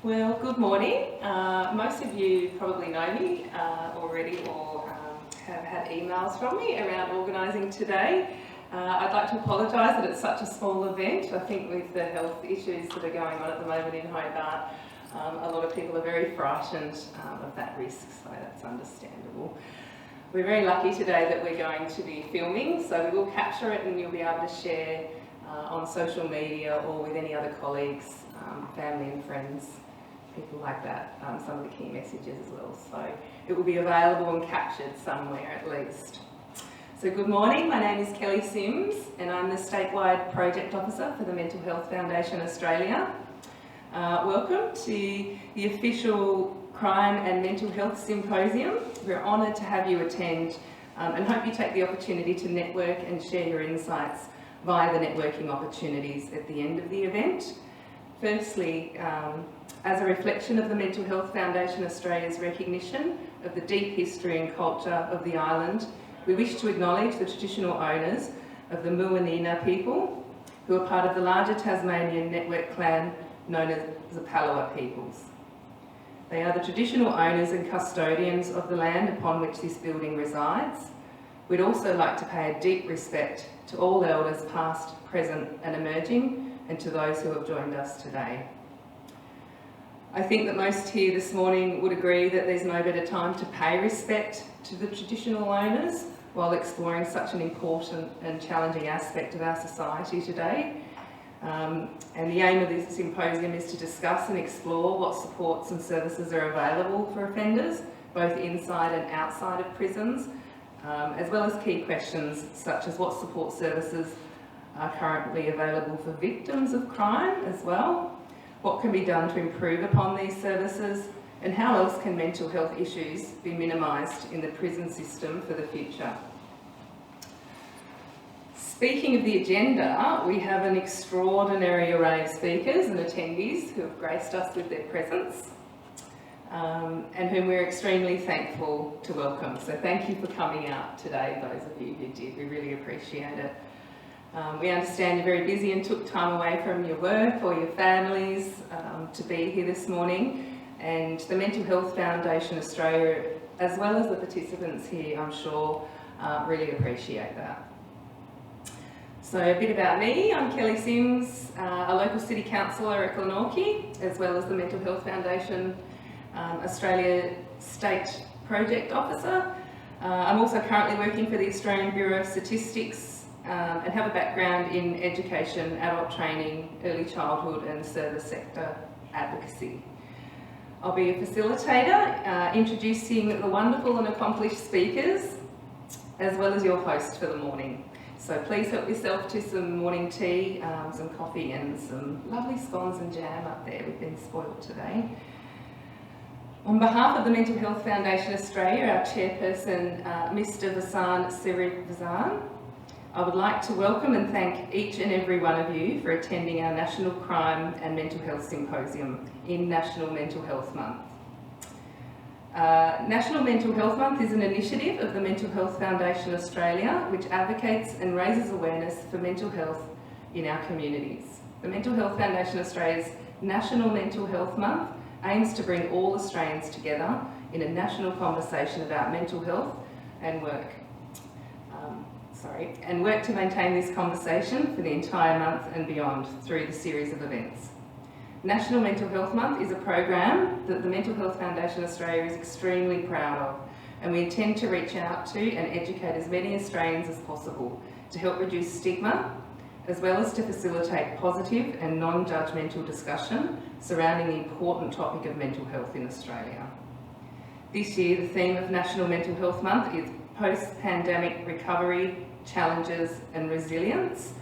Well, good morning. Most of you probably know me already or have had emails from me around organising today. I'd like to apologise that it's such a small event. I think with the health issues that are going on at the moment in Hobart, a lot of people are very frightened of that risk, so that's understandable. We're very lucky today that we're going to be filming, so we will capture it and you'll be able to share on social media or with any other colleagues, family and friends, people like that, some of the key messages as well. So it will be available and captured somewhere at least. So good morning, my name is Kelly Sims and I'm the statewide project officer for the Mental Health Foundation Australia. Welcome to the official Crime and Mental Health Symposium. We're honoured to have you attend and hope you take the opportunity to network and share your insights via the networking opportunities at the end of the event. Firstly, as a reflection of the Mental Health Foundation Australia's recognition of the deep history and culture of the island, we wish to acknowledge the traditional owners of the Muwinina people, who are part of the larger Tasmanian network clan known as the Palawa peoples. They are the traditional owners and custodians of the land upon which this building resides. We'd also like to pay a deep respect to all elders past, present and emerging, and to those who have joined us today. I think that most here this morning would agree that there's no better time to pay respect to the traditional owners while exploring such an important and challenging aspect of our society today. And the aim of this symposium is to discuss and explore what supports and services are available for offenders, both inside and outside of prisons, as well as key questions such as what support services are currently available for victims of crime as well, what can be done to improve upon these services, and how else can mental health issues be minimised in the prison system for the future. Speaking of the agenda, we have an extraordinary array of speakers and attendees who have graced us with their presence and whom we're extremely thankful to welcome. So thank you for coming out today, those of you who did. We really appreciate it. We understand you're very busy and took time away from your work or your families to be here this morning, and the Mental Health Foundation Australia, as well as the participants here, I'm sure, really appreciate that. So a bit about me, I'm Kelly Sims, a local city councillor at Glenorchy, as well as the Mental Health Foundation Australia State Project Officer. I'm also currently working for the Australian Bureau of Statistics and have a background in education, adult training, early childhood and service sector advocacy. I'll be a facilitator, introducing the wonderful and accomplished speakers, as well as your host for the morning. So please help yourself to some morning tea, some coffee and some lovely scones and jam up there. We've been spoiled today. On behalf of the Mental Health Foundation Australia, our chairperson, Mr. Vasan Sirivazan, I would like to welcome and thank each and every one of you for attending our National Crime and Mental Health Symposium in National Mental Health Month. National Mental Health Month is an initiative of the Mental Health Foundation Australia which advocates and raises awareness for mental health in our communities. The Mental Health Foundation Australia's National Mental Health Month aims to bring all Australians together in a national conversation about mental health and work to maintain this conversation for the entire month and beyond through the series of events. National Mental Health Month is a program that the Mental Health Foundation Australia is extremely proud of, and we intend to reach out to and educate as many Australians as possible to help reduce stigma, as well as to facilitate positive and non-judgmental discussion surrounding the important topic of mental health in Australia. This year, the theme of National Mental Health Month is post-pandemic recovery, challenges and resilience.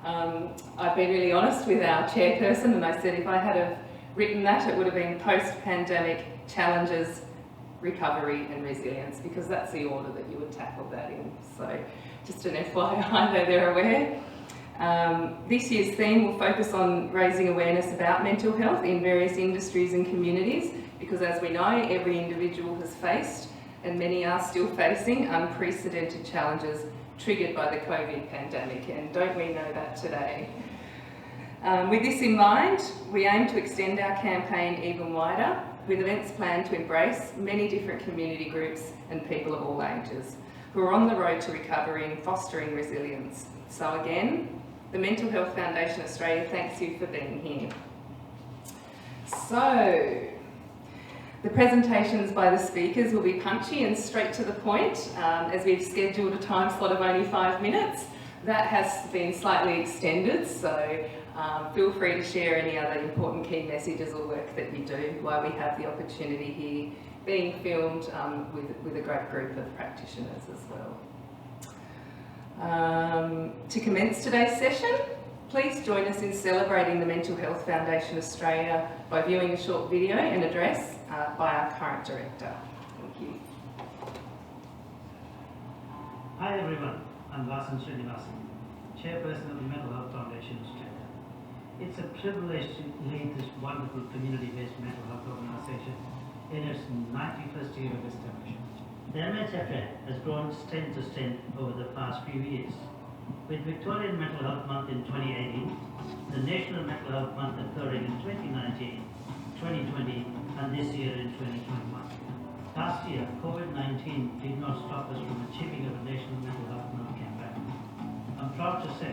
I've been really honest with our chairperson and I said if I had have written that it would have been post-pandemic challenges, recovery and resilience, because that's the order that you would tackle that in. So just an FYI though they're aware. This year's theme will focus on raising awareness about mental health in various industries and communities, because as we know, every individual has faced and many are still facing unprecedented challenges triggered by the COVID pandemic, and don't we know that today? With this in mind, we aim to extend our campaign even wider, with events planned to embrace many different community groups and people of all ages who are on the road to recovery and fostering resilience. So again, the Mental Health Foundation Australia thanks you for being here. So, the presentations by the speakers will be punchy and straight to the point, as we've scheduled a time slot of only 5 minutes. That has been slightly extended, so feel free to share any other important key messages or work that you do while we have the opportunity here being filmed with a great group of practitioners as well. To commence today's session, please join us in celebrating the Mental Health Foundation Australia by viewing a short video and address by our current director. Thank you. Hi everyone, I'm Chairperson of the Mental Health Foundation Australia. It's a privilege to lead this wonderful community-based mental health organisation in its 91st year of establishment. The MHFA has grown strength to strength over the past few years. With Victorian Mental Health Month in 2018, the National Mental Health Month occurring in 2019, 2020 and this year in 2021. Last year, COVID-19 did not stop us from achieving our National Mental Health Month campaign. I'm proud to say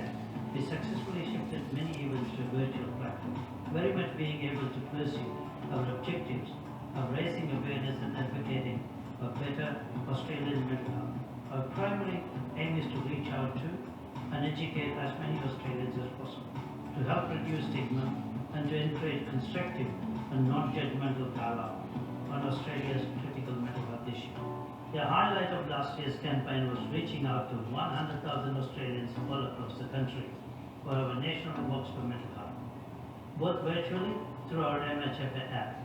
we successfully shifted many events to a virtual platform, very much being able to pursue our objectives of raising awareness and advocating for better Australian mental health. Our primary aim is to reach out to and educate as many Australians as possible, to help reduce stigma and to encourage constructive and non-judgmental dialogue on Australia's critical mental health issue. The highlight of last year's campaign was reaching out to 100,000 Australians all across the country for our National Walks for Mental Health, both virtually through our MHFA app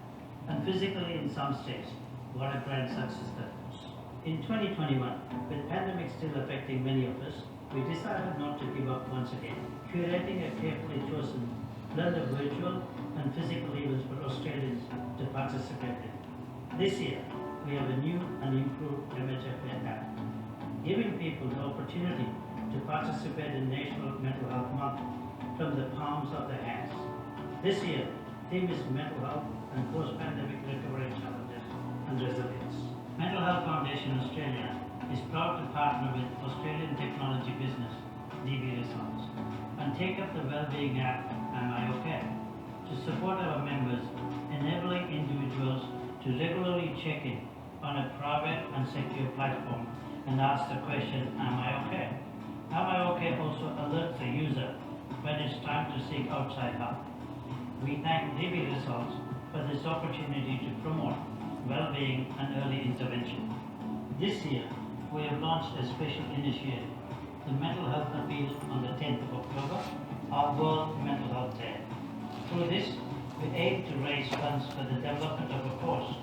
and physically in some states. What a grand success that was. In 2021, with the pandemic still affecting many of us, we decided not to give up once again, curating a carefully chosen blend of virtual and physical events for Australians to participate in. This year, we have a new and improved MHFA app, giving people the opportunity to participate in National Mental Health Month from the palms of their hands. This year, theme is mental health and post-pandemic recovery challenges and resilience. Mental Health Foundation Australia is proud to partner with Australian technology business, DB Results, and take up the wellbeing app, Am I OK?, to support our members, enabling individuals to regularly check in on a private and secure platform and ask the question, Am I OK? Am I OK also alerts the user when it's time to seek outside help. We thank DB Results for this opportunity to promote well-being and early intervention. This year, we have launched a special initiative, the Mental Health Appeal on the 10th of October, our World Mental Health Day. Through this, we aim to raise funds for the development of a course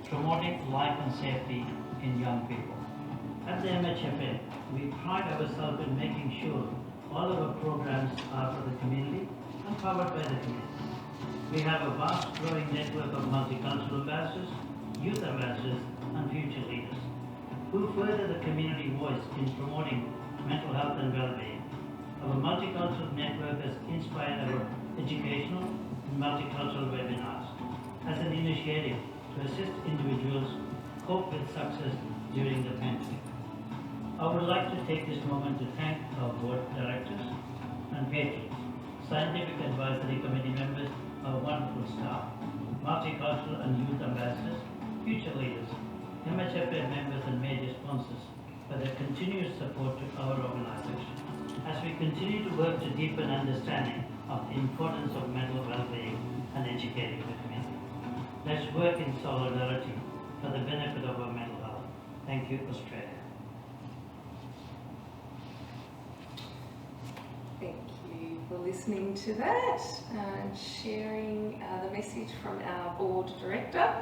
promoting life and safety in young people. At the MHFA, we pride ourselves in making sure all of our programs are for the community and powered by the community. We have a vast growing network of multicultural ambassadors, youth ambassadors and future leaders who further the community voice in promoting mental health and well-being. Our multicultural network has inspired our educational and multicultural webinars as an initiative to assist individuals cope with success during the pandemic. I would like to take this moment to thank our board directors and patrons, scientific advisory committee members, our wonderful staff, multicultural and youth ambassadors, future leaders, MHFA members and major sponsors for their continuous support to our organization as we continue to work to deepen understanding of the importance of mental well-being and educating the community. Let's work in solidarity for the benefit of our mental health. Thank you, Australia. Thank you for listening to that and sharing the message from our board director.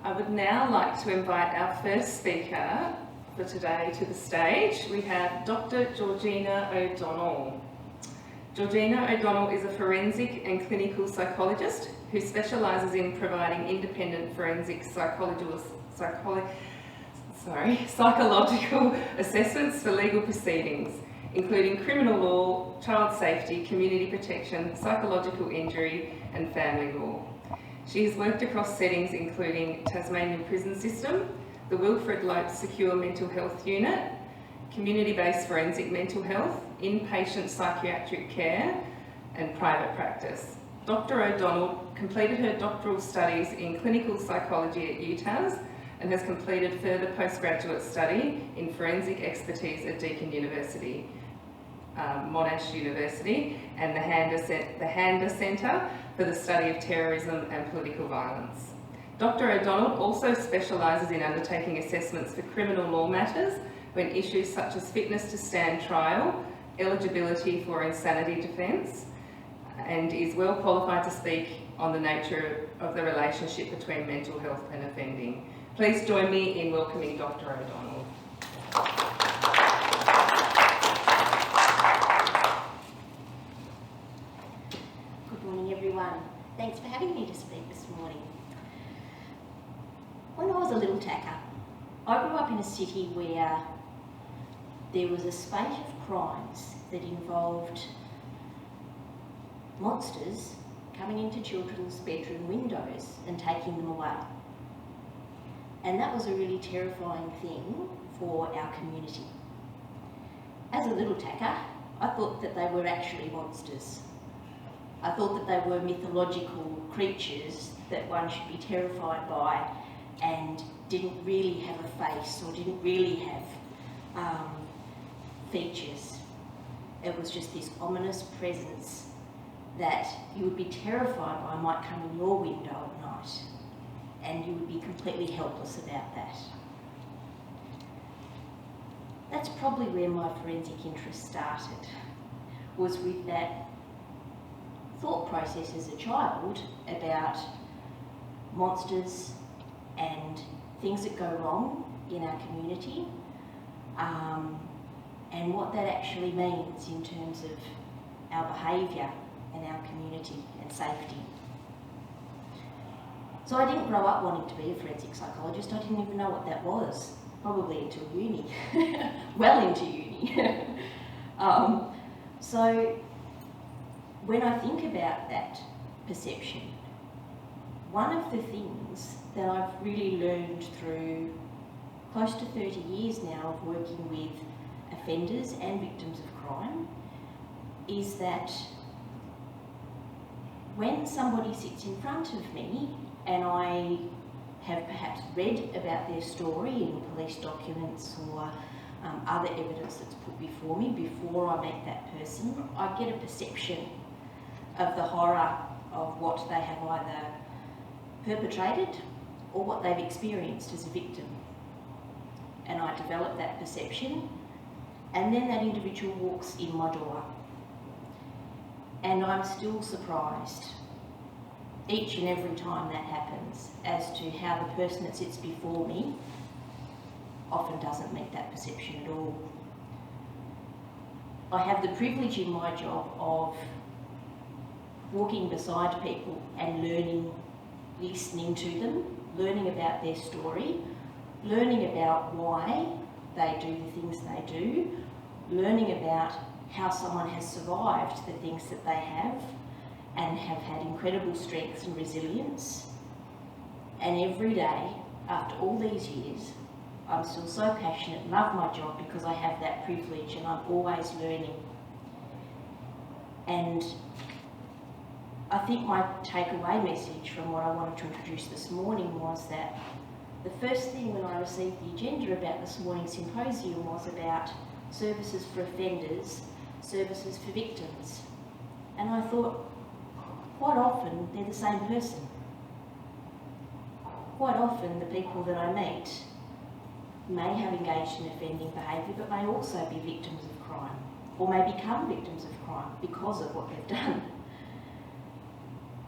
I would now like to invite our first speaker for today to the stage. We have Dr. Georgina Odonnell. Georgina Odonnell is a forensic and clinical psychologist who specialises in providing independent forensic psychological assessments for legal proceedings. including criminal law, child safety, community protection, psychological injury and family law. She has worked across settings including Tasmanian prison system, the Wilfred Lopes Secure Mental Health Unit, community-based forensic mental health, inpatient psychiatric care and private practice. Dr. Odonnell completed her doctoral studies in clinical psychology at UTAS and has completed further postgraduate study in forensic expertise at Deakin University, Monash University and the Handa Centre for the Study of Terrorism and Political Violence. Dr. Odonnell also specialises in undertaking assessments for criminal law matters when issues such as fitness to stand trial, eligibility for insanity defence, and is well qualified to speak on the nature of the relationship between mental health and offending. Please join me in welcoming Dr. Odonnell. Good morning, everyone. Thanks for having me to speak this morning. When I was a little tacker, I grew up in a city where there was a spate of crimes that involved monsters coming into children's bedroom windows and taking them away. And that was a really terrifying thing for our community. As a little tacker, I thought that they were actually monsters. I thought that they were mythological creatures that one should be terrified by and didn't really have a face or didn't really have features. It was just this ominous presence that you would be terrified by might come in your window at night, and you would be completely helpless about that. That's probably where my forensic interest started, was with that thought process as a child about monsters and things that go wrong in our community, and what that actually means in terms of our behaviour and our community and safety. So I didn't grow up wanting to be a forensic psychologist. I didn't even know what that was, probably until uni, well into uni. So when I think about that perception, one of the things that I've really learned through close to 30 years now of working with offenders and victims of crime is that when somebody sits in front of me and I have perhaps read about their story in police documents or other evidence that's put before me before I meet that person, I get a perception of the horror of what they have either perpetrated or what they've experienced as a victim. And I develop that perception, and then that individual walks in my door. And I'm still surprised each and every time that happens as to how the person that sits before me often doesn't meet that perception at all. I have the privilege in my job of walking beside people and learning, listening to them, learning about their story, learning about why they do the things they do, learning about how someone has survived the things that they have and have had incredible strengths and resilience. And every day, after all these years, I'm still so passionate, love my job because I have that privilege and I'm always learning. And I think my takeaway message from what I wanted to introduce this morning was that the first thing when I received the agenda about this morning's symposium was about services for offenders, services for victims. And I thought, quite often they're the same person. Quite often the people that I meet may have engaged in offending behaviour but may also be victims of crime or may become victims of crime because of what they've done.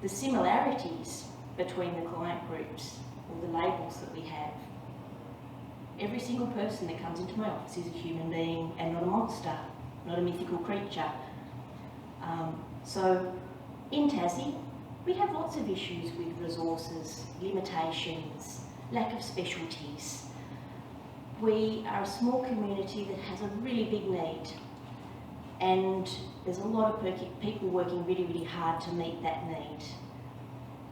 The similarities between the client groups or the labels that we have. Every single person that comes into my office is a human being and not a monster, not a mythical creature. So in Tassie, we have lots of issues with resources, limitations, lack of specialties. We are a small community that has a really big need And there's a lot of people working really, really hard to meet that need.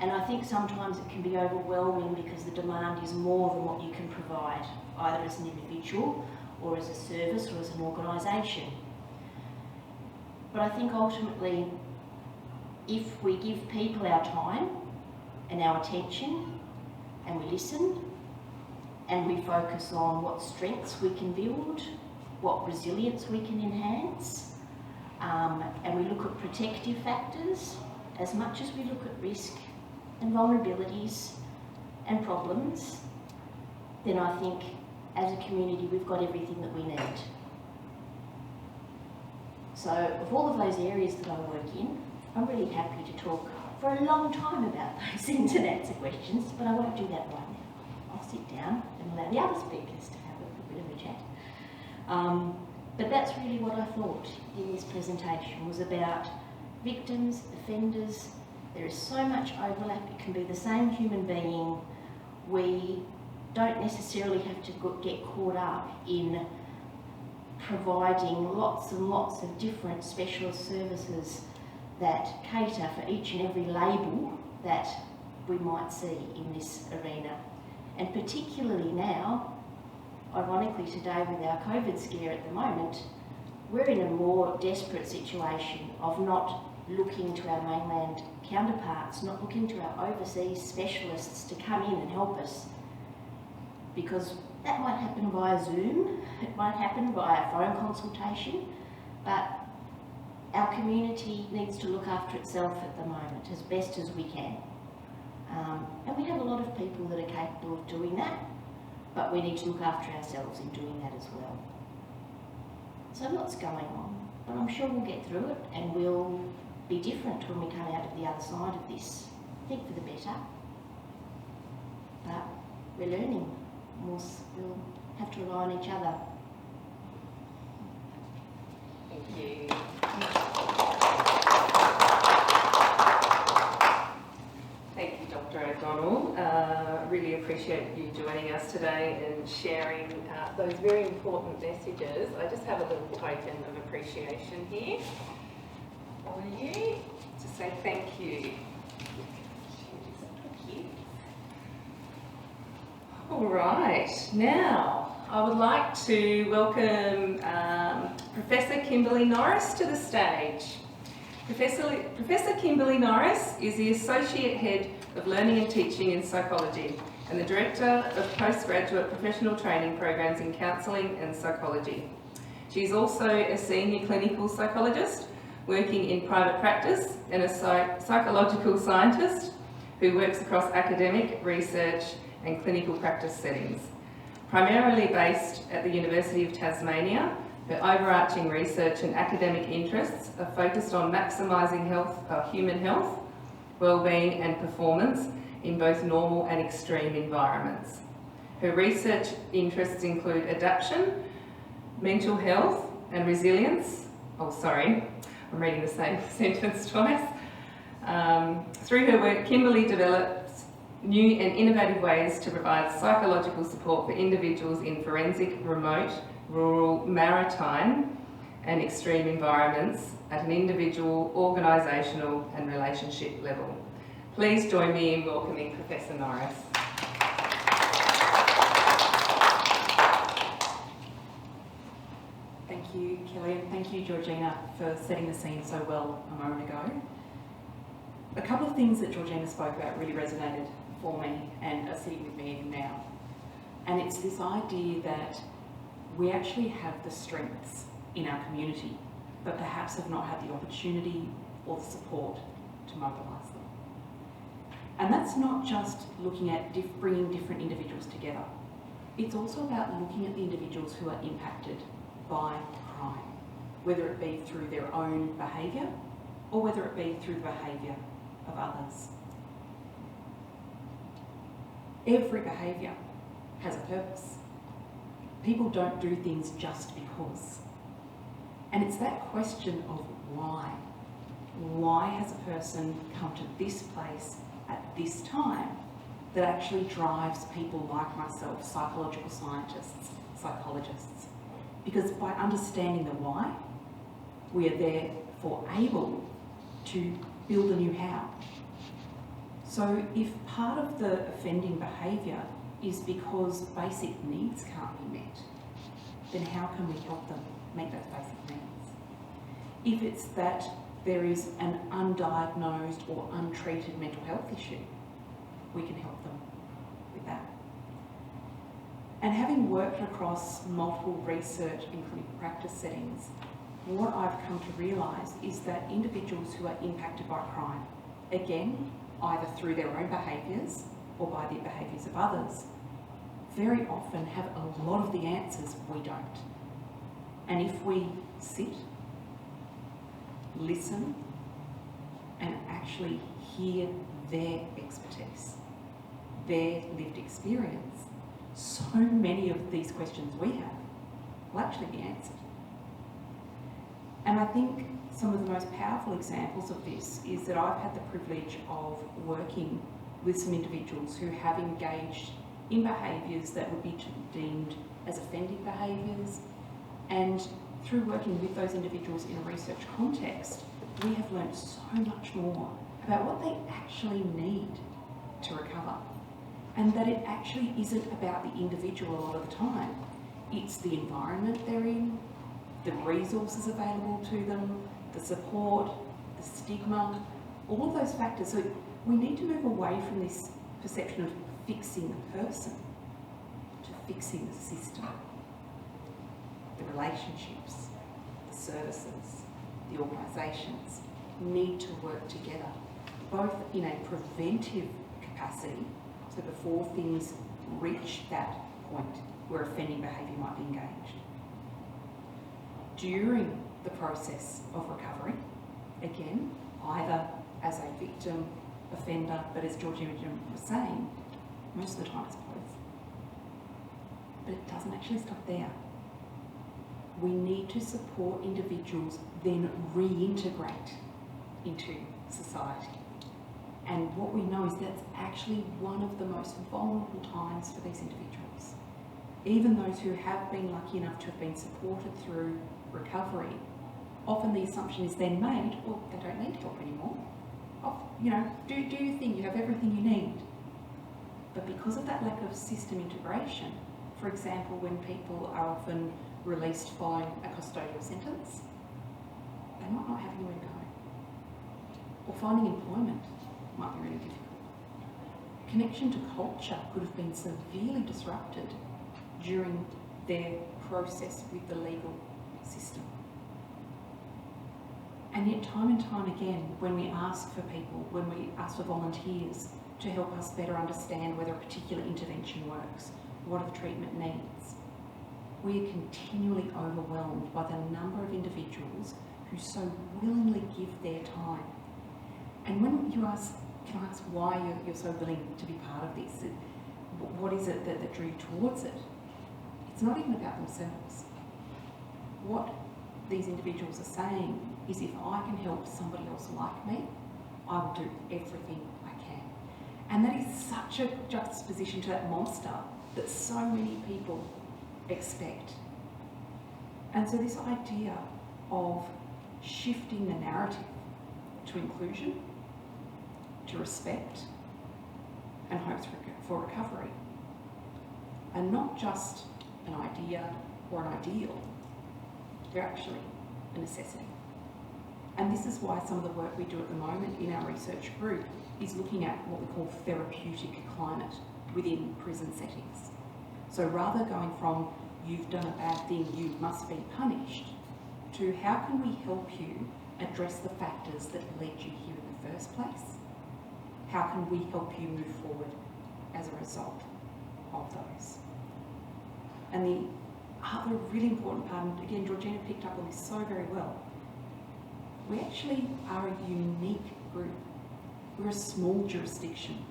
And I think sometimes it can be overwhelming because the demand is more than what you can provide, either as an individual or as a service or as an organisation. But I think ultimately, if we give people our time and our attention, and we listen, and we focus on what strengths we can build, what resilience we can enhance, and we look at protective factors as much as we look at risk and vulnerabilities and problems, then I think as a community we've got everything that we need. So of all of those areas that I work in, I'm really happy to talk for a long time about those things and answer questions, but I won't do that right now. I'll sit down and allow the other speakers to have a bit of a chat. But that's really what I thought in this presentation, was about victims, offenders. There is so much overlap. It can be the same human being. We don't necessarily have to get caught up in providing lots and lots of different specialist services that cater for each and every label that we might see in this arena. And particularly now, ironically today with our COVID scare at the moment, we're in a more desperate situation of not looking to our mainland counterparts, not looking to our overseas specialists to come in and help us. Because that might happen via Zoom, it might happen via phone consultation, but our community needs to look after itself at the moment as best as we can. And we have a lot of people that are capable of doing that, but we need to look after ourselves in doing that as well. So lots going on, but I'm sure we'll get through it and we'll be different when we come out of the other side of this. I think for the better, but we're learning. We'll have to rely on each other. Thank you. Thank you, Dr. O'Donnell. Really appreciate you joining us today and sharing those very important messages. I just have a little token of appreciation here for you to say thank you. Thank you. All right, now I would like to welcome Professor Kimberly Norris to the stage. Professor Kimberly Norris is the Associate Head of Learning and Teaching in Psychology and the Director of Postgraduate Professional Training Programs in Counselling and Psychology. She is also a Senior Clinical Psychologist working in private practice and a psychological scientist who works across academic, research and clinical practice settings. Primarily based at the University of Tasmania, her overarching research and academic interests are focused on maximising human health, wellbeing and performance in both normal and extreme environments. Her research interests include adaptation, mental health and resilience. Oh, sorry, I'm reading the same sentence twice. Through her work, Kimberly develops new and innovative ways to provide psychological support for individuals in forensic, remote, rural, maritime and extreme environments at an individual, organisational and relationship level. Please join me in welcoming Professor Norris. Thank you, Kelly, and thank you, Georgina, for setting the scene so well a moment ago. A couple of things that Georgina spoke about really resonated for me and are sitting with me even now. And it's this idea that we actually have the strengths in our community, but perhaps have not had the opportunity or the support to mobilise them. And that's not just looking at bringing different individuals together. It's also about looking at the individuals who are impacted by crime, whether it be through their own behaviour or whether it be through the behaviour of others. Every behaviour has a purpose. People don't do things just because. And it's that question of why. Why has a person come to this place at this time that actually drives people like myself, psychological scientists, psychologists? Because by understanding the why, We are therefore able to build a new how. So if part of the offending behaviour is because basic needs can't be met, then how can we help them meet those basic needs? If it's that there is an undiagnosed or untreated mental health issue, we can help them with that. And having worked across multiple research and clinical practice settings, what I've come to realise is that individuals who are impacted by crime, again, either through their own behaviours or by the behaviours of others, very often have a lot of the answers we don't. And if we sit, listen, and actually hear their expertise, their lived experience, so many of these questions we have will actually be answered. And I think some of the most powerful examples of this is that I've had the privilege of working with some individuals who have engaged in behaviours that would be deemed as offending behaviours, and through working with those individuals in a research context, we have learnt so much more about what they actually need to recover, and that it actually isn't about the individual a lot of the time. It's the environment they're in, the resources available to them, the support, the stigma, all of those factors. So we need to move away from this perception of fixing the person to fixing the system, the relationships, the services, the organisations need to work together, both in a preventive capacity, so before things reach that point where offending behaviour might be engaged. During the process of recovery, again, either as a victim, offender, but as Georgina was saying, most of the time it's both. But it doesn't actually stop there. We need to support individuals then reintegrate into society. And what we know is that's actually one of the most vulnerable times for these individuals. Even those who have been lucky enough to have been supported through recovery, often the assumption is then made, well, they don't need help anymore. Oh, you know, do you think you have everything you need? But because of that lack of system integration, for example, when people are often released following a custodial sentence, they might not have anywhere to go. Or finding employment might be really difficult. Connection to culture could have been severely disrupted during their process with the legal system. And yet time and time again, when we ask for people, when we ask for volunteers to help us better understand whether a particular intervention works, what are the treatment needs, we are continually overwhelmed by the number of individuals who so willingly give their time. And when you ask, can I ask why you're so willing to be part of this? What is it that drew you towards it? It's not even about themselves. What these individuals are saying is, if I can help somebody else like me, I will do everything I can. And that is such a juxtaposition to that monster that so many people expect. And so this idea of shifting the narrative to inclusion, to respect, and hopes for recovery are not just an idea or an ideal, they're actually a necessity. And this is why some of the work we do at the moment in our research group is looking at what we call therapeutic climate within prison settings. So rather going from you've done a bad thing, you must be punished, to how can we help you address the factors that led you here in the first place? How can we help you move forward as a result of those? And the other really important part, and again, Georgina picked up on this so very well, we actually are a unique group. We're a small jurisdiction.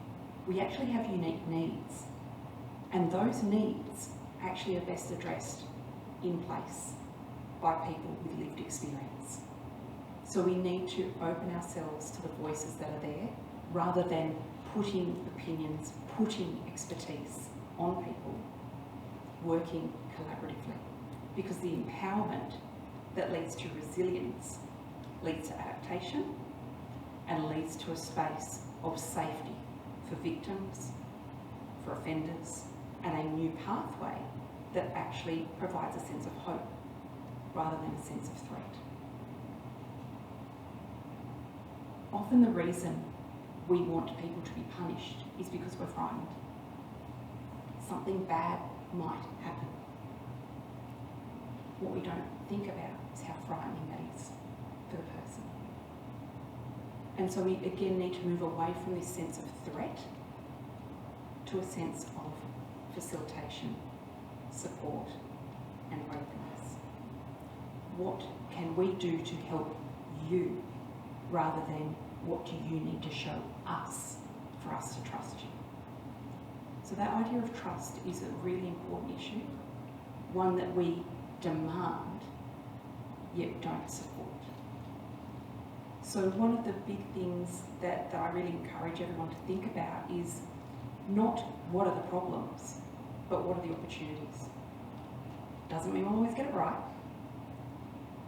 We actually have unique needs. And those needs actually are best addressed in place by people with lived experience. So we need to open ourselves to the voices that are there, rather than putting opinions, putting expertise on people, working collaboratively. Because the empowerment that leads to resilience, leads to adaptation, and leads to a space of safety for victims, for offenders, and a new pathway that actually provides a sense of hope rather than a sense of threat. Often the reason we want people to be punished is because we're frightened. Something bad might happen. What we don't think about is how frightening that is for the person. And so we again need to move away from this sense of threat to a sense of facilitation, support, and openness. What can we do to help you rather than what do you need to show us for us to trust you? So that idea of trust is a really important issue, one that we demand yet don't support. So one of the big things that I really encourage everyone to think about is not what are the problems, but what are the opportunities. Doesn't mean we'll always get it right,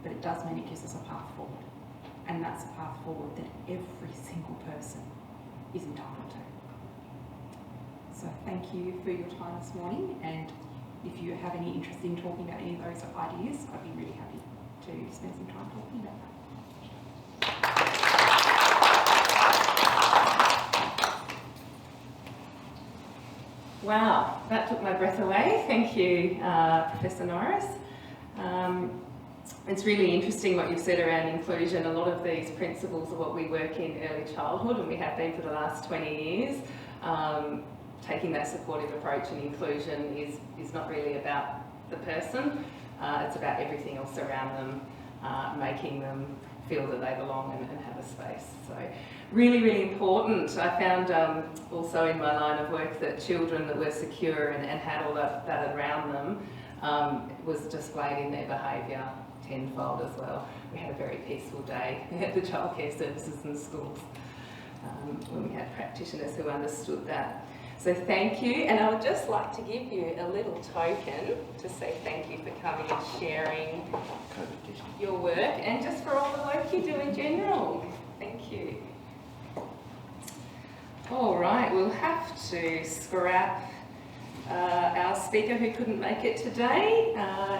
but it does mean it gives us a path forward. And that's a path forward that every single person is entitled to. So thank you for your time this morning, and if you have any interest in talking about any of those ideas, I'd be really happy to spend some time talking about that. Wow, that took my breath away. Thank you, Professor Norris. It's really interesting what you've said around inclusion. A lot of these principles are what we work in early childhood, and we have been for the last 20 years. Taking that supportive approach and inclusion is not really about the person, it's about everything else around them, making them feel that they belong and have a space. So really, really important. I found also in my line of work that children that were secure and had all that around them was displayed in their behaviour tenfold as well. We had a very peaceful day at the childcare services and schools when we had practitioners who understood that. So thank you, and I would just like to give you a little token to say thank you for coming and sharing your work and just for all the work you do in general. Thank you. All right, we'll have to scrap our speaker who couldn't make it today.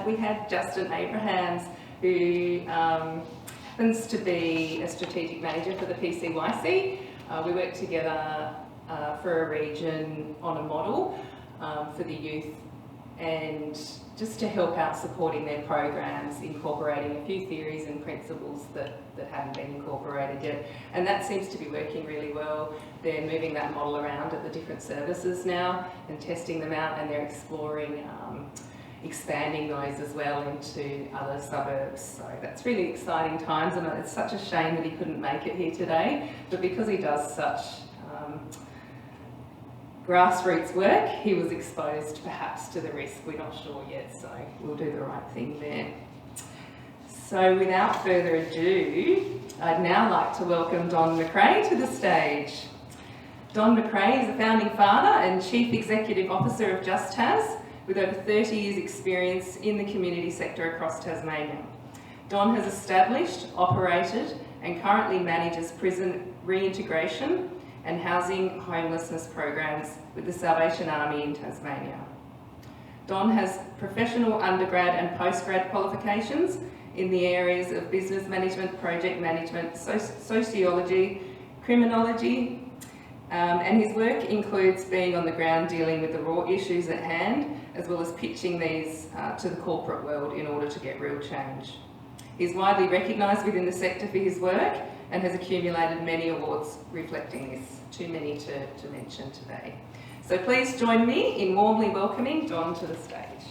We had Justin Abrahams, who happens to be a strategic manager for the PCYC. We work together for a region on a model for the youth, and just to help out supporting their programs, incorporating a few theories and principles that haven't been incorporated yet. And that seems to be working really well. They're moving that model around at the different services now and testing them out, and they're exploring expanding those as well into other suburbs. So that's really exciting times, and it's such a shame that he couldn't make it here today, but because he does such grassroots work, he was exposed perhaps to the risk. We're not sure yet, so we'll do the right thing there. So without further ado, I'd now like to welcome Don Mcrae to the stage. Don Mcrae is the founding father and Chief Executive Officer of Just Tas, with over 30 years experience in the community sector across Tasmania. Don has established, operated and currently manages prison reintegration and housing homelessness programs with the Salvation Army in Tasmania. Don has professional undergrad and postgrad qualifications in the areas of business management, project management, sociology, criminology, and his work includes being on the ground dealing with the raw issues at hand, as well as pitching these to the corporate world in order to get real change. He's widely recognised within the sector for his work and has accumulated many awards reflecting this, too many to mention today. So please join me in warmly welcoming Don to the stage.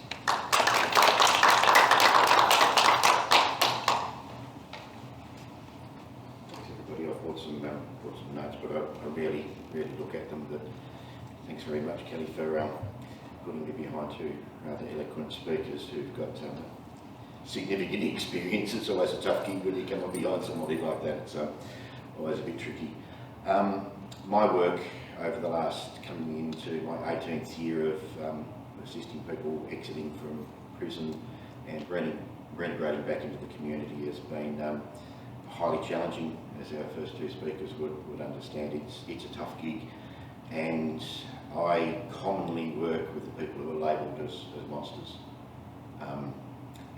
Thanks everybody. I've brought some notes, but I rarely look at them. But thanks very much, Kelly, for putting me behind two rather eloquent speakers who've got significant experience. It's always a tough gig when you come up behind somebody like that. It's always a bit tricky. My work over the last, coming into my 18th year of assisting people exiting from prison and reintegrating back into the community has been highly challenging, as our first two speakers would understand. It's a tough gig, and I commonly work with the people who are labelled as monsters.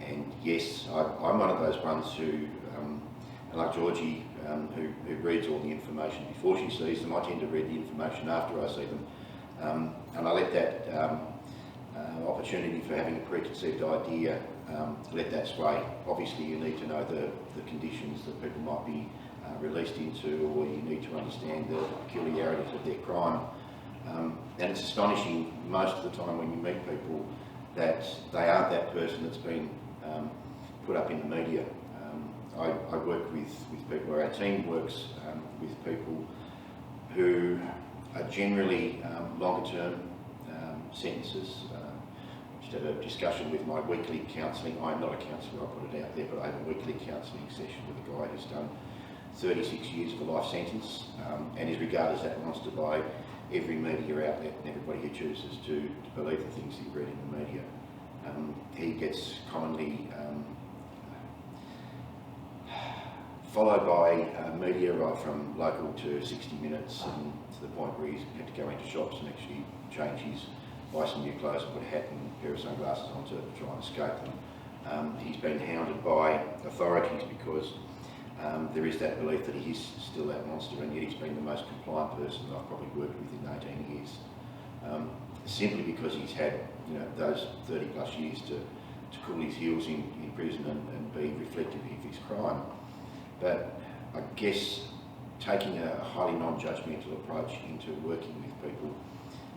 And yes, I'm one of those ones who, like Georgie, who reads all the information before she sees them. I tend to read the information after I see them, and I let that opportunity for having a preconceived idea let that sway. Obviously, you need to know the conditions that people might be released into, or you need to understand the peculiarities of their crime. And it's astonishing most of the time when you meet people that they aren't that person that's been put up in the media. I work with people, or our team works with people who are generally longer term sentences. Just had a discussion with my weekly counselling. I'm not a counsellor, I'll put it out there, but I have a weekly counselling session with a guy who's done 36 years of a life sentence and is regarded as that monster by every media outlet and everybody who chooses to believe the things he read in the media. He gets commonly followed by media right from local to 60 Minutes, and to the point where he's had to go into shops and actually change buy some new clothes and put a hat and a pair of sunglasses on to try and escape them. He's been hounded by authorities because there is that belief that he is still that monster, and yet he's been the most compliant person that I've probably worked with in 18 years. Simply because he's had those 30 plus years to cool his heels in prison and be reflective of his crime. But I guess taking a highly non-judgmental approach into working with people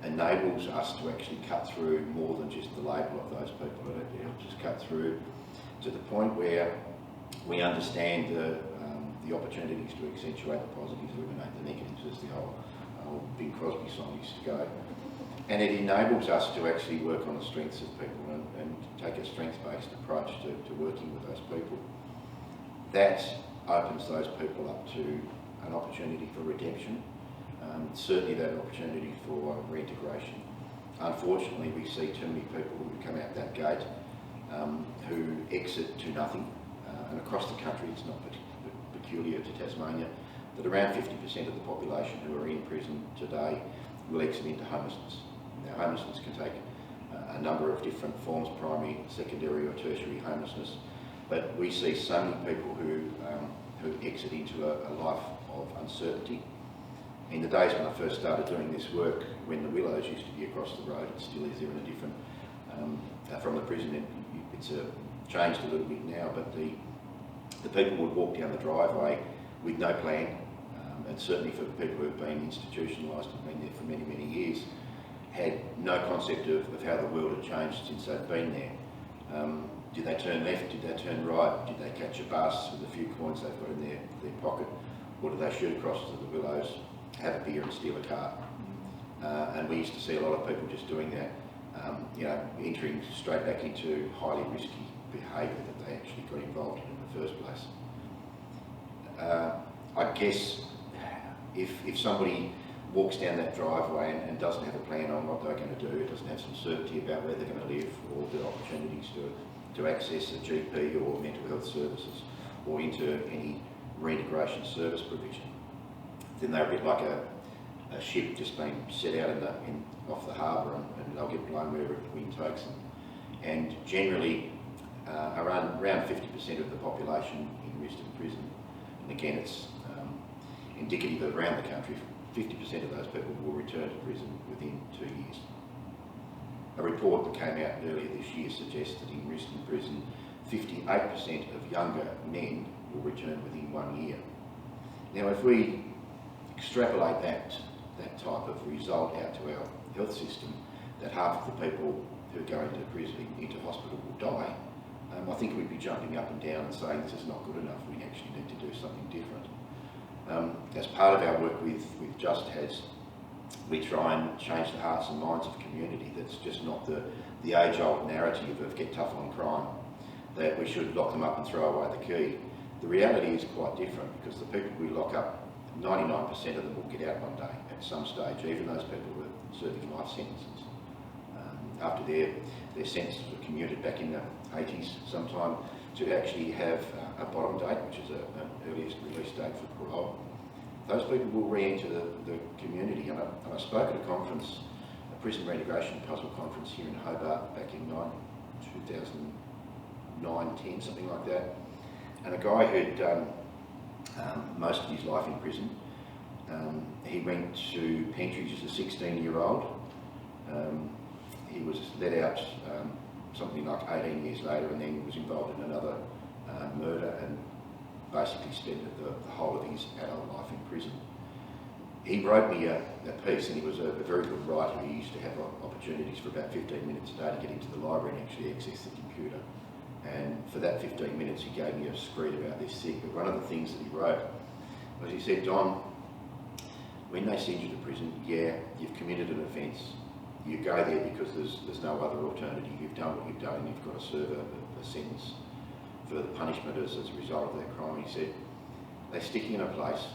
enables us to actually cut through more than just the label of those people. It helps us cut through to the point where we understand the opportunities to accentuate the positives, eliminate the negatives, as the old Bing Crosby song used to go. And it enables us to actually work on the strengths of people and take a strengths-based approach to working with those people. That opens those people up to an opportunity for redemption, certainly that opportunity for reintegration. Unfortunately, we see too many people who come out that gate who exit to nothing, and across the country, it's not peculiar to Tasmania, that around 50% of the population who are in prison today will exit into homelessness. Now, homelessness can take a number of different forms, primary, secondary or tertiary homelessness, but we see so many people who exit into a life of uncertainty. In the days when I first started doing this work, when the Willows used to be across the road, it still is there in a different, from the prison, it's changed a little bit now, but the people would walk down the driveway with no plan, and certainly for people who have been institutionalised and been there for many, many years, had no concept of how the world had changed since they'd been there. Did they turn left? Did they turn right? Did they catch a bus with a few coins they've got in their pocket? Or did they shoot across to the Willows, have a beer and steal a car? And we used to see a lot of people just doing that, entering straight back into highly risky behaviour that they actually got involved in the first place. I guess if somebody walks down that driveway and doesn't have a plan on what they're going to do, doesn't have some certainty about where they're going to live or the opportunities to access a GP or mental health services or into any reintegration service provision, then they're a bit like a ship just being set out off the harbour, and they'll get blown wherever the wind takes them. And generally, around 50% of the population in Riston prison, and again it's indicative of around the country, 50% of those people will return to prison within 2 years. A report that came out earlier this year suggests that in Riston prison, 58% of younger men will return within 1 year. Now, if we extrapolate that type of result out to our health system, that half of the people who go into prison, into hospital will die, I think we'd be jumping up and down and saying this is not good enough, we actually need to do something different. As part of our work with Just Has, we try and change the hearts and minds of community. That's just not the age-old narrative of get tough on crime, that we should lock them up and throw away the key. The reality is quite different, because the people we lock up, 99% of them will get out one day at some stage, even those people who are serving life sentences. After their sentences were commuted back in the 80s sometime, to actually have a bottom date, which is an earliest release date for parole. Those people will re-enter the community. And I spoke at a conference, a prison reintegration puzzle conference here in Hobart back in 2009-10, something like that. And a guy who'd done most of his life in prison, he went to Pentridge as a 16-year-old. He was let out something like 18 years later, and then was involved in another murder and basically spent the whole of his adult life in prison. He wrote me a piece, and he was a very good writer. He used to have opportunities for about 15 minutes a day to get into the library and actually access the computer. And for that 15 minutes, he gave me a screed about this sick. But one of the things that he wrote was, he said, "Don, when they send you to prison, yeah, you've committed an offence. You go there because there's no other alternative. You've done what you've done, and you've got to serve a sentence for the punishment as a result of that crime." He said, "They stick you in a place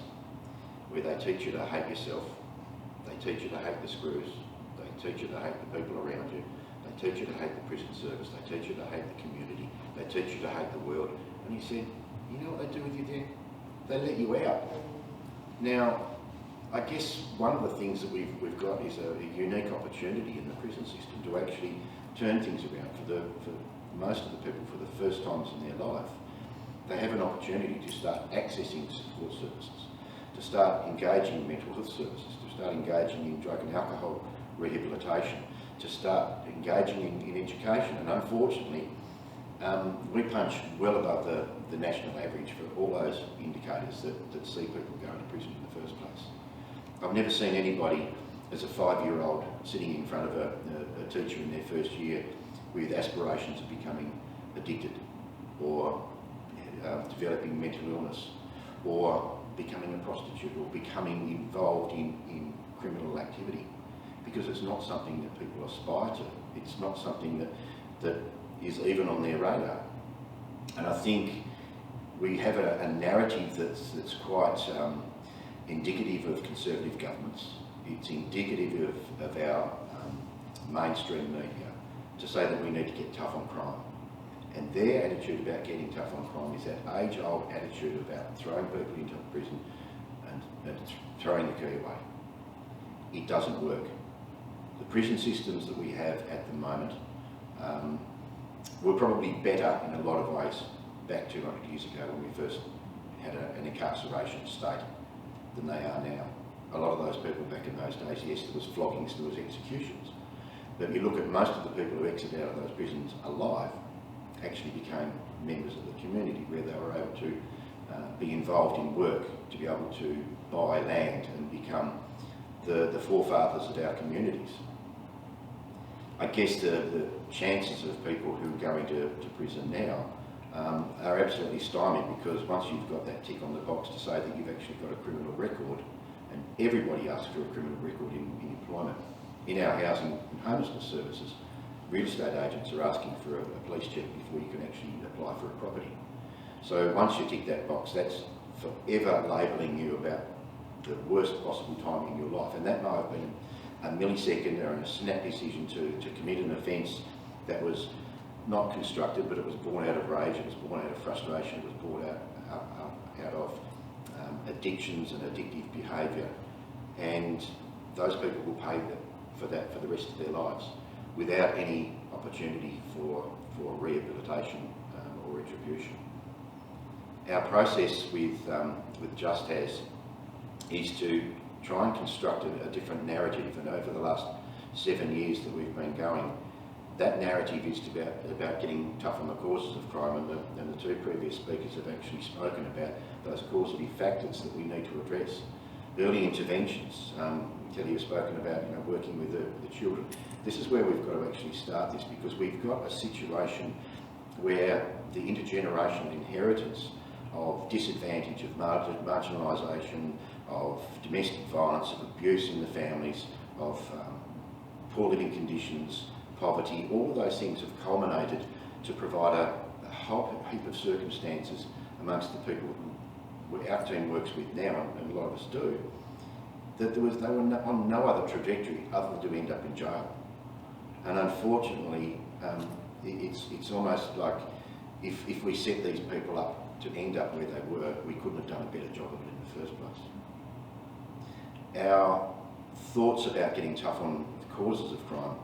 where they teach you to hate yourself, they teach you to hate the screws, they teach you to hate the people around you, they teach you to hate the prison service, they teach you to hate the community, they teach you to hate the world." And he said, "You know what they do with you there? They let you out." Now, I guess one of the things that we've got is a unique opportunity in the prison system to actually turn things around for most of the people for the first times in their life. They have an opportunity to start accessing support services, to start engaging in mental health services, to start engaging in drug and alcohol rehabilitation, to start engaging in education. And unfortunately, we punch well above the national average for all those indicators that see people going to prison in the first place. I've never seen anybody as a 5-year-old sitting in front of a teacher in their first year with aspirations of becoming addicted, or developing mental illness, or becoming a prostitute, or becoming involved in criminal activity, because it's not something that people aspire to. It's not something that is even on their radar. And I think we have a narrative that's quite indicative of conservative governments. It's indicative of our mainstream media to say that we need to get tough on crime. And their attitude about getting tough on crime is that age-old attitude about throwing people into prison and throwing the key away. It doesn't work. The prison systems that we have at the moment were probably better in a lot of ways back 200 years ago when we first had an incarceration state than they are now. A lot of those people back in those days, yes, there was floggings, there was executions. But you look at most of the people who exited out of those prisons alive actually became members of the community, where they were able to be involved in work, to be able to buy land and become the forefathers of our communities. I guess the chances of people who are going to prison now are absolutely stymied, because once you've got that tick on the box to say that you've actually got a criminal record, and everybody asks for a criminal record in employment. In our housing and homelessness services, real estate agents are asking for a police check before you can actually apply for a property. So once you tick that box, that's forever labelling you about the worst possible time in your life. And that may have been a millisecond or a snap decision to commit an offence that was not constructed, but it was born out of rage, it was born out of frustration, it was born out of addictions and addictive behaviour. And those people will pay for that for the rest of their lives without any opportunity for rehabilitation or retribution. Our process with Just As is to try and construct a different narrative, and over the last 7 years that we've been going, that narrative is about getting tough on the causes of crime, and the two previous speakers have actually spoken about those causative factors that we need to address. Early interventions, Kelly has spoken about working with the children. This is where we've got to actually start this, because we've got a situation where the intergenerational inheritance of disadvantage, of marginalisation, of domestic violence, of abuse in the families, of poor living conditions, poverty, all of those things have culminated to provide a whole heap of circumstances amongst the people who our team works with now, and a lot of us do, that they were on no other trajectory other than to end up in jail. And unfortunately, it's almost like if we set these people up to end up where they were, we couldn't have done a better job of it in the first place. Our thoughts about getting tough on the causes of crime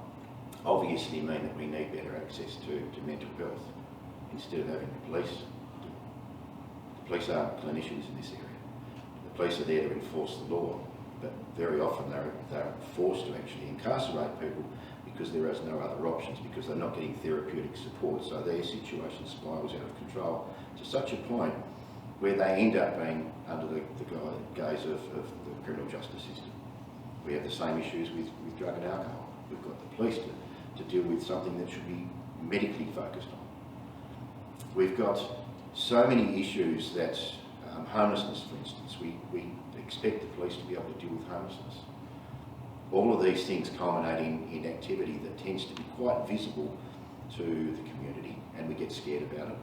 obviously mean that we need better access to mental health instead of having the police. The police aren't clinicians in this area. The police are there to enforce the law, but very often they're forced to actually incarcerate people because there is no other options, because they're not getting therapeutic support, so their situation spirals out of control to such a point where they end up being under the gaze of the criminal justice system. We have the same issues with drug and alcohol. We've got the police to deal with something that should be medically focused on. We've got so many issues that, homelessness for instance, we expect the police to be able to deal with homelessness. All of these things culminating in activity that tends to be quite visible to the community, and we get scared about it.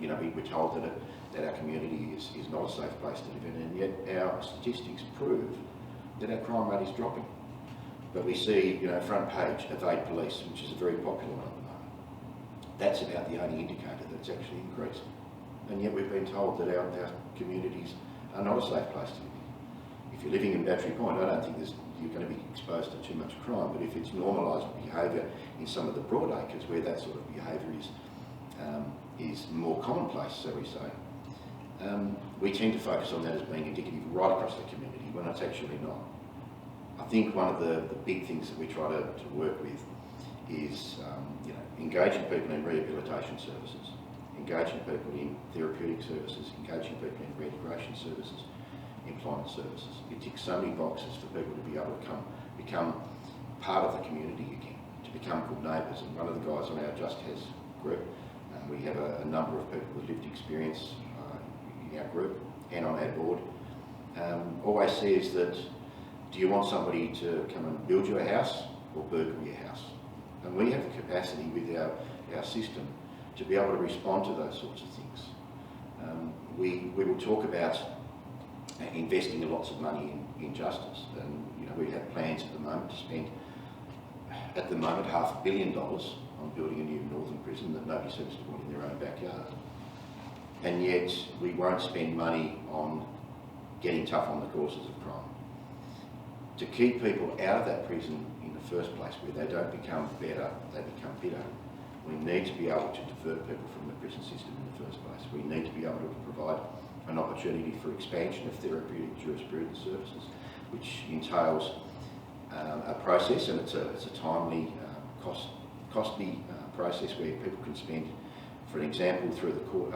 You know, we're told that our community is not a safe place to live in, and yet our statistics prove that our crime rate is dropping. But we see, you know, front page, evade police, which is a very popular one at the moment. That's about the only indicator that's actually increased. And yet we've been told that our communities are not a safe place to live in. If you're living in Battery Point, I don't think you're going to be exposed to too much crime, but if it's normalised behaviour in some of the broad acres where that sort of behaviour is more commonplace, so we say, we tend to focus on that as being indicative right across the community when it's actually not. I think one of the big things that we try to work with is you know, engaging people in rehabilitation services, engaging people in therapeutic services, engaging people in reintegration services, employment services. It ticks so many boxes for people to be able to become part of the community again, to become good neighbours. And one of the guys on our Just Has group, we have a number of people with lived experience in our group and on our board, always says that, do you want somebody to come and build you a house or burgle your house? And we have the capacity with our system to be able to respond to those sorts of things. We will talk about investing lots of money in justice, and you know, we have plans at the moment to spend $500 million on building a new northern prison that nobody seems to want in their own backyard. And yet we won't spend money on getting tough on the causes of crime. To keep people out of that prison in the first place, where they don't become better, they become bitter, we need to be able to divert people from the prison system in the first place. We need to be able to provide an opportunity for expansion of therapeutic jurisprudence services, which entails a process, and it's a timely, costly process where people can spend, for an example, through the court,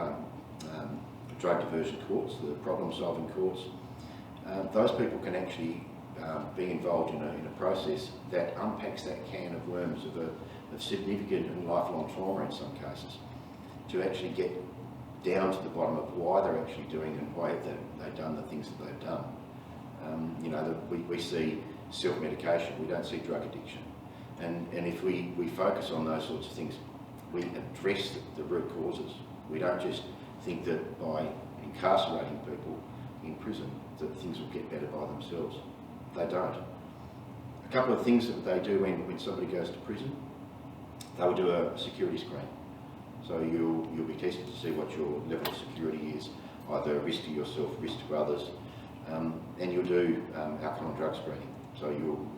drug diversion courts, the problem-solving courts. Those people can actually be involved in a process that unpacks that can of worms of significant and lifelong trauma in some cases, to actually get down to the bottom of why they're actually doing and why they've done the things that they've done. You know, we see self-medication, we don't see drug addiction. And if we focus on those sorts of things, we address the root causes. We don't just think that by incarcerating people in prison that things will get better by themselves. They don't. A couple of things that they do when somebody goes to prison, they will do a security screen. So you'll be tested to see what your level of security is, either risk to yourself, risk to others, and you'll do alcohol and drug screening. So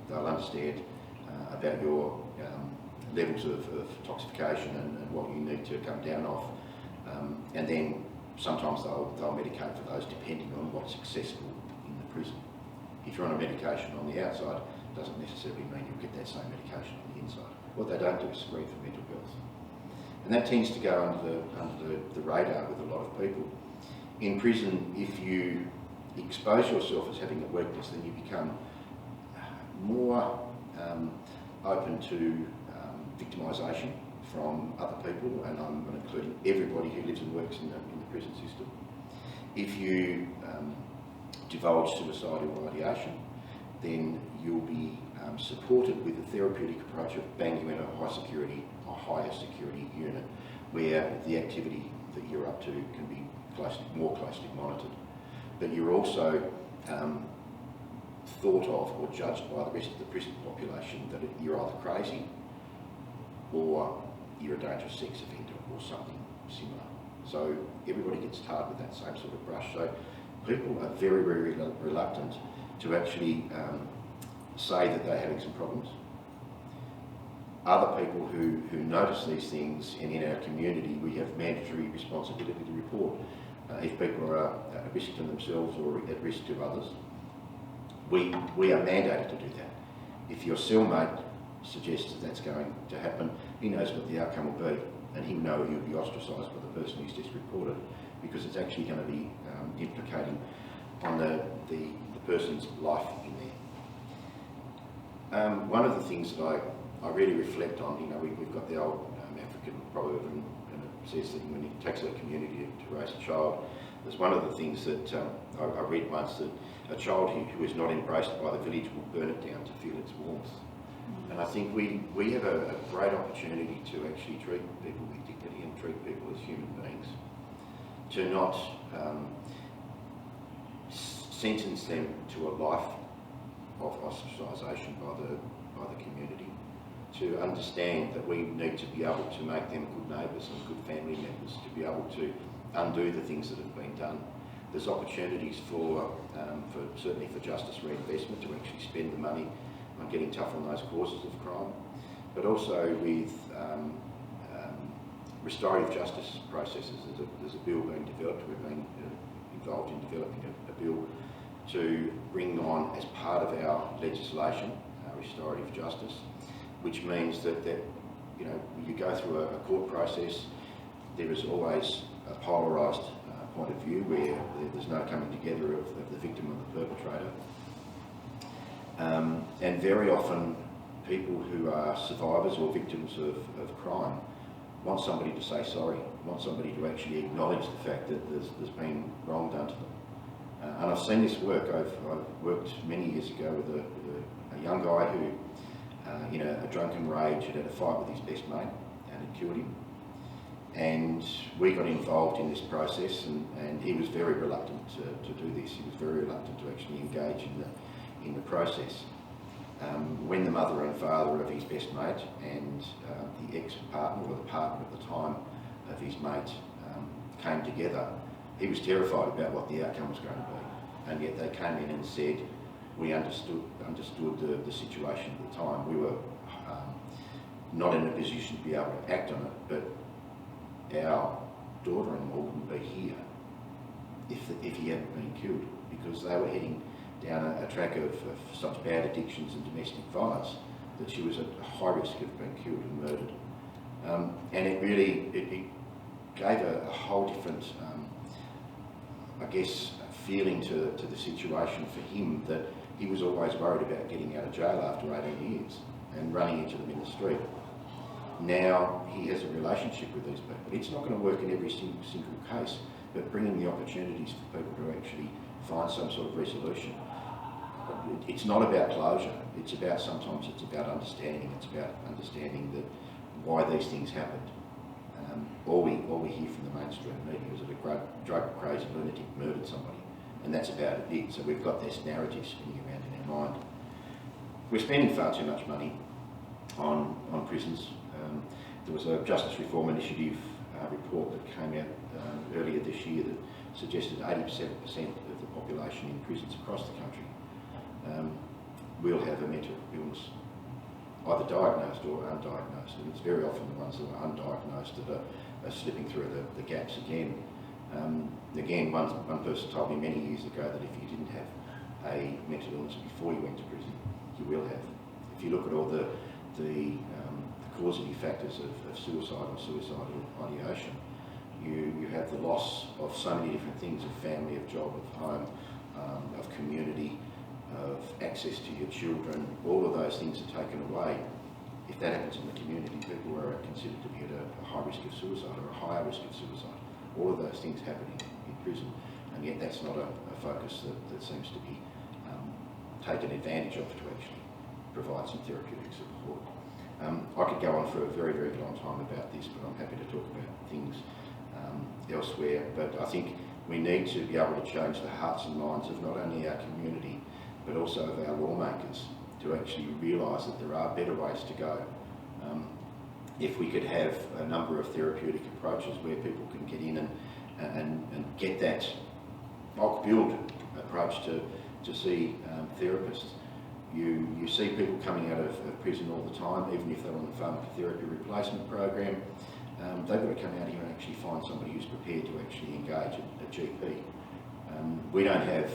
they'll understand about your levels of toxification and what you need to come down off, and then sometimes they'll medicate for those depending on what's accessible in the prison. If you're on a medication on the outside, it doesn't necessarily mean you'll get that same medication on the inside. What they don't do is screen for mental health. And that tends to go under the radar with a lot of people. In prison, if you expose yourself as having a weakness, then you become more open to victimisation from other people, and I'm including everybody who lives and works in the prison system. If you divulge suicidal ideation, then you'll be supported with a therapeutic approach of banging you in a higher security unit, where the activity that you're up to can be more closely monitored. But you're also thought of or judged by the rest of the prison population that you're either crazy or you're a dangerous sex offender or something similar. So everybody gets tarred with that same sort of brush. So people are very, very reluctant to actually say that they're having some problems. Other people who notice these things, and in our community we have mandatory responsibility to report if people are at risk to themselves or at risk to others. We are mandated to do that. If your cellmate suggests that that's going to happen, he knows what the outcome will be, and he'll know he'll be ostracised by the person who's just reported, because it's actually going to be implicating on the person's life in there. One of the things that I really reflect on, we've got the old African proverb, and it says that when it takes a community to raise a child, there's one of the things that I read once, that a child who is not embraced by the village will burn it down to feel its warmth. And I think we have a great opportunity to actually treat people with dignity and treat people as human beings, to not sentence them to a life of ostracisation by the community, to understand that we need to be able to make them good neighbours and good family members, to be able to undo the things that have been done. There's opportunities certainly for justice reinvestment, to actually spend the money on getting tough on those causes of crime, but also with restorative justice processes. There's a bill being developed. We've been involved in developing a bill to bring on, as part of our legislation, restorative justice, which means that you go through a court process. There is always a polarised point of view where there's no coming together of the victim and the perpetrator. And very often people who are survivors or victims of crime want somebody to say sorry, want somebody to actually acknowledge the fact that there's been wrong done to them. And I've seen this work. I've worked many years ago with a young guy who, in a drunken rage, had a fight with his best mate and had killed him. And we got involved in this process, and he was very reluctant to do this. He was very reluctant to actually engage in the process. When the mother and father of his best mate and the ex-partner, or the partner at the time of his mate, came together, he was terrified about what the outcome was going to be. And yet they came in and said, we understood the situation at the time. We were not in a position to be able to act on it, but our daughter-in-law wouldn't be here if he hadn't been killed, because they were heading down a track of such bad addictions and domestic violence that she was at high risk of being killed and murdered. And it really gave a whole different, feeling to the situation for him, that he was always worried about getting out of jail after 18 years and running into them in the street. Now he has a relationship with these people. It's not going to work in every single case, but bringing the opportunities for people to actually find some sort of resolution. It's not about closure. Sometimes it's about understanding. It's about understanding that why these things happened. All we hear from the mainstream media is that a drug crazy lunatic murdered somebody, and that's about it. So we've got this narrative spinning around in our mind. We're spending far too much money on prisons. There was a Justice Reform Initiative report that came out earlier this year that suggested 87% of the population in prisons across the country will have a mental illness, either diagnosed or undiagnosed, and it's very often the ones that are undiagnosed that are slipping through the gaps again. One person told me many years ago that if you didn't have a mental illness before you went to prison, you will have. If you look at all the causative factors of suicide or suicidal ideation, you have the loss of so many different things: of family, of job, of home, of community, of access to your children. All of those things are taken away. If that happens in the community, people are considered to be at a high risk of suicide or a higher risk of suicide. All of those things happen in prison, and yet that's not a focus that seems to be taken advantage of to actually provide some therapeutic support. I could go on for a very, very long time about this, but I'm happy to talk about things elsewhere. But I think we need to be able to change the hearts and minds of not only our community, but also of our lawmakers, to actually realise that there are better ways to go. if we could have a number of therapeutic approaches where people can get in and get that bulk-build approach to see therapists. You see people coming out of prison all the time, even if they're on the pharmacotherapy replacement program. They've got to come out here and actually find somebody who's prepared to actually engage a GP. We don't have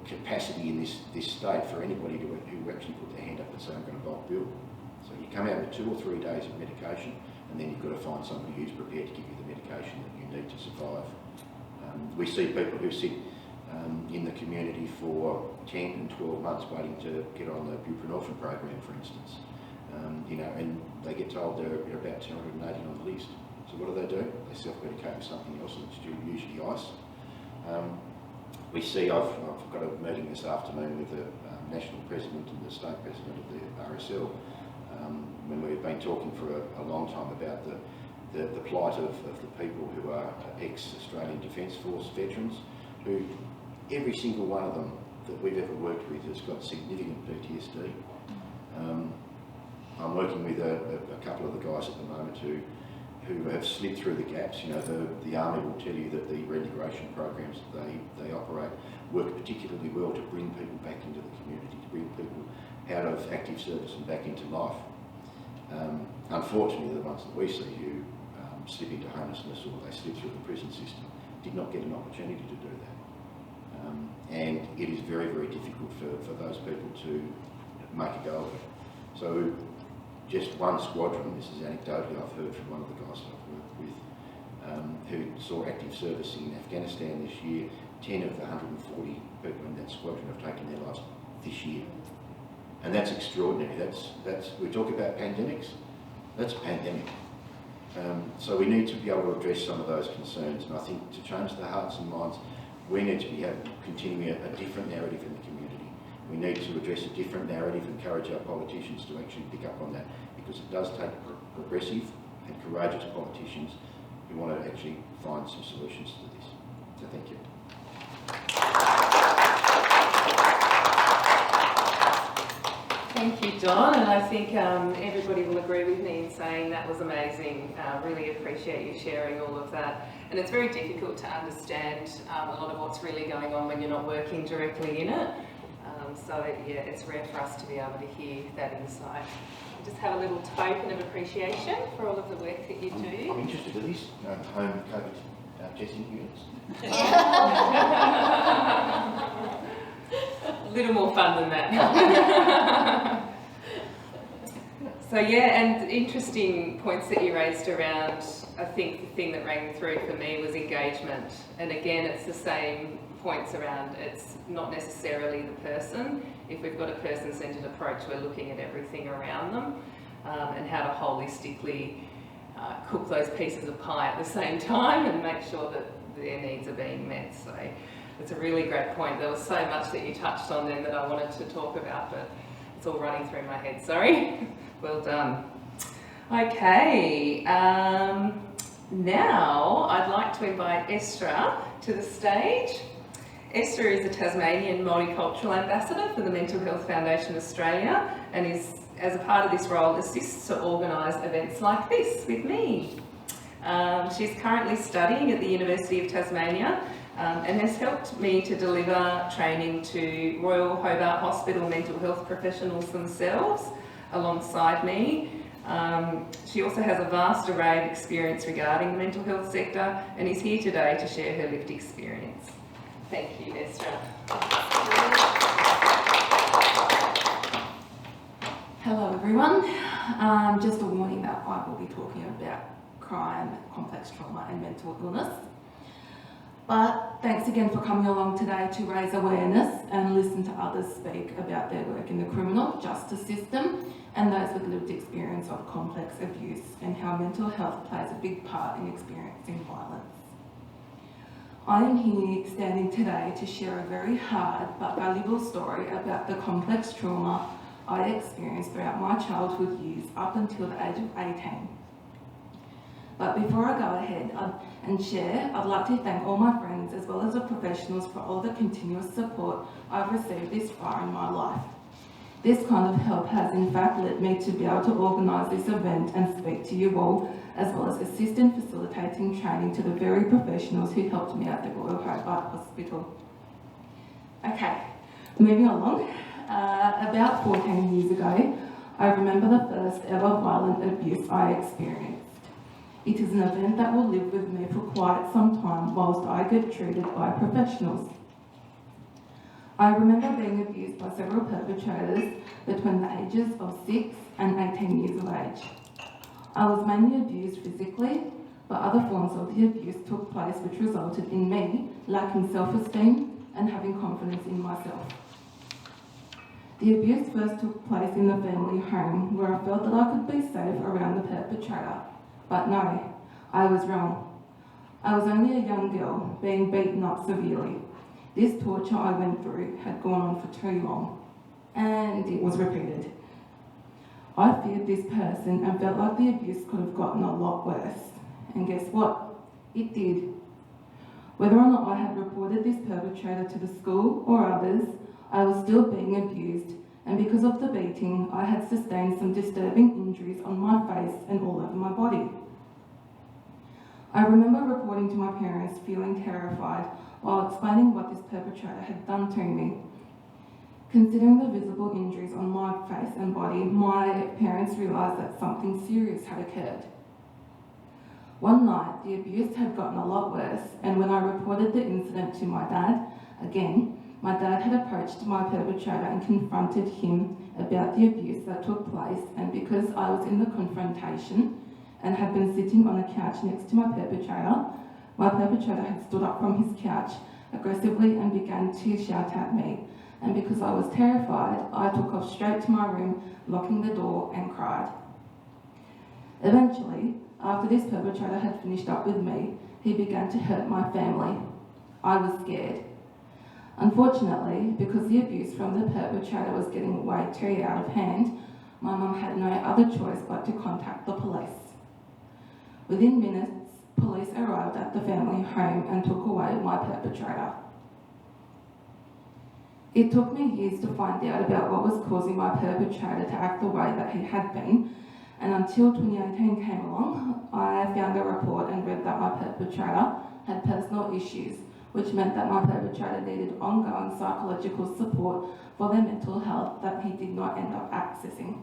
capacity in this state for anybody who actually put their hand up and say, I'm going to bulk bill. So you come out with 2 or 3 days of medication, and then you've got to find somebody who's prepared to give you the medication that you need to survive. We see people who sit in the community for 10 and 12 months waiting to get on the buprenorphine program, for instance. You know, and they get told they're about 280 on the list. So what do? They self-medicate with something else, and it's usually ice. We see, I've got a meeting this afternoon with the national president and the state president of the RSL, when we've been talking for a long time about the plight of the people who are ex-Australian Defence Force veterans, who every single one of them that we've ever worked with has got significant PTSD. I'm working with a couple of the guys at the moment who have slid through the gaps. You know, the Army will tell you that the reintegration programs that they operate work particularly well to bring people back into the community, to bring people out of active service and back into life. Unfortunately, the ones that we see who slip into homelessness or they slip through the prison system did not get an opportunity to do that. And it is very, very difficult for those people to make a go of it. So just one squadron, this is anecdotally I've heard from one of the guys that I've worked with, who saw active service in Afghanistan this year. 10 of the 140 people in that squadron have taken their lives this year. And that's extraordinary. That's we talk about pandemics, that's a pandemic. So we need to be able to address some of those concerns, and I think to change the hearts and minds, we need to be continuing a different narrative in the community. We need to address a different narrative, encourage our politicians to actually pick up on that, because it does take progressive and courageous politicians who want to actually find some solutions to this. So thank you. Thank you, John, and I think everybody will agree with me in saying that was amazing. Really appreciate you sharing all of that. And it's very difficult to understand a lot of what's really going on when you're not working directly in it. So yeah, it's rare for us to be able to hear that insight. Just have a little token of appreciation for all of the work that you do. I'm interested in this home COVID testing units. A little more fun than that. So yeah, and interesting points that you raised around, I think the thing that rang through for me was engagement. And again, it's the same points around, it's not necessarily the person. If we've got a person-centred approach, we're looking at everything around them and how to holistically cook those pieces of pie at the same time and make sure that their needs are being met. So it's a really great point. There was so much that you touched on then that I wanted to talk about, but it's all running through my head, sorry. Well done. Okay, now I'd like to invite Esther to the stage. Esther is a Tasmanian Multicultural Ambassador for the Mental Health Foundation Australia and is, as a part of this role, assists to organise events like this with me. She's currently studying at the University of Tasmania and has helped me to deliver training to Royal Hobart Hospital mental health professionals themselves alongside me. She also has a vast array of experience regarding the mental health sector and is here today to share her lived experience. Thank you, Esther. Hello everyone. Just a warning that I will be talking about crime, complex trauma and mental illness. But thanks again for coming along today to raise awareness and listen to others speak about their work in the criminal justice system and those with lived experience of complex abuse and how mental health plays a big part in experiencing violence. I am here standing today to share a very hard but valuable story about the complex trauma I experienced throughout my childhood years up until the age of 18. But before I go ahead and share, I'd like to thank all my friends as well as the professionals for all the continuous support I've received this far in my life. This kind of help has in fact led me to be able to organise this event and speak to you all, as well as assist in facilitating training to the very professionals who helped me at the Royal Hobart Hospital. Okay, moving along. About 14 years ago, I remember the first ever violent abuse I experienced. It is an event that will live with me for quite some time whilst I get treated by professionals. I remember being abused by several perpetrators between the ages of 6 and 18 years of age. I was mainly abused physically, but other forms of the abuse took place which resulted in me lacking self-esteem and having confidence in myself. The abuse first took place in the family home, where I felt that I could be safe around the perpetrator. But no, I was wrong. I was only a young girl being beaten up severely. This torture I went through had gone on for too long, and it was repeated. I feared this person and felt like the abuse could have gotten a lot worse. And guess what? It did. Whether or not I had reported this perpetrator to the school or others, I was still being abused, and because of the beating, I had sustained some disturbing injuries on my face and all over my body. I remember reporting to my parents feeling terrified while explaining what this perpetrator had done to me. Considering the visible injuries on my face and body, my parents realised that something serious had occurred. One night, the abuse had gotten a lot worse, and when I reported the incident to my dad, again, my dad had approached my perpetrator and confronted him about the abuse that took place, and because I was in the confrontation and had been sitting on a couch next to my perpetrator had stood up from his couch aggressively and began to shout at me. And because I was terrified, I took off straight to my room, locking the door, and cried. Eventually, after this perpetrator had finished up with me, he began to hurt my family. I was scared. Unfortunately, because the abuse from the perpetrator was getting way too out of hand, my mum had no other choice but to contact the police. Within minutes, police arrived at the family home and took away my perpetrator. It took me years to find out about what was causing my perpetrator to act the way that he had been, and until 2018 came along, I found a report and read that my perpetrator had personal issues, which meant that my perpetrator needed ongoing psychological support for their mental health that he did not end up accessing.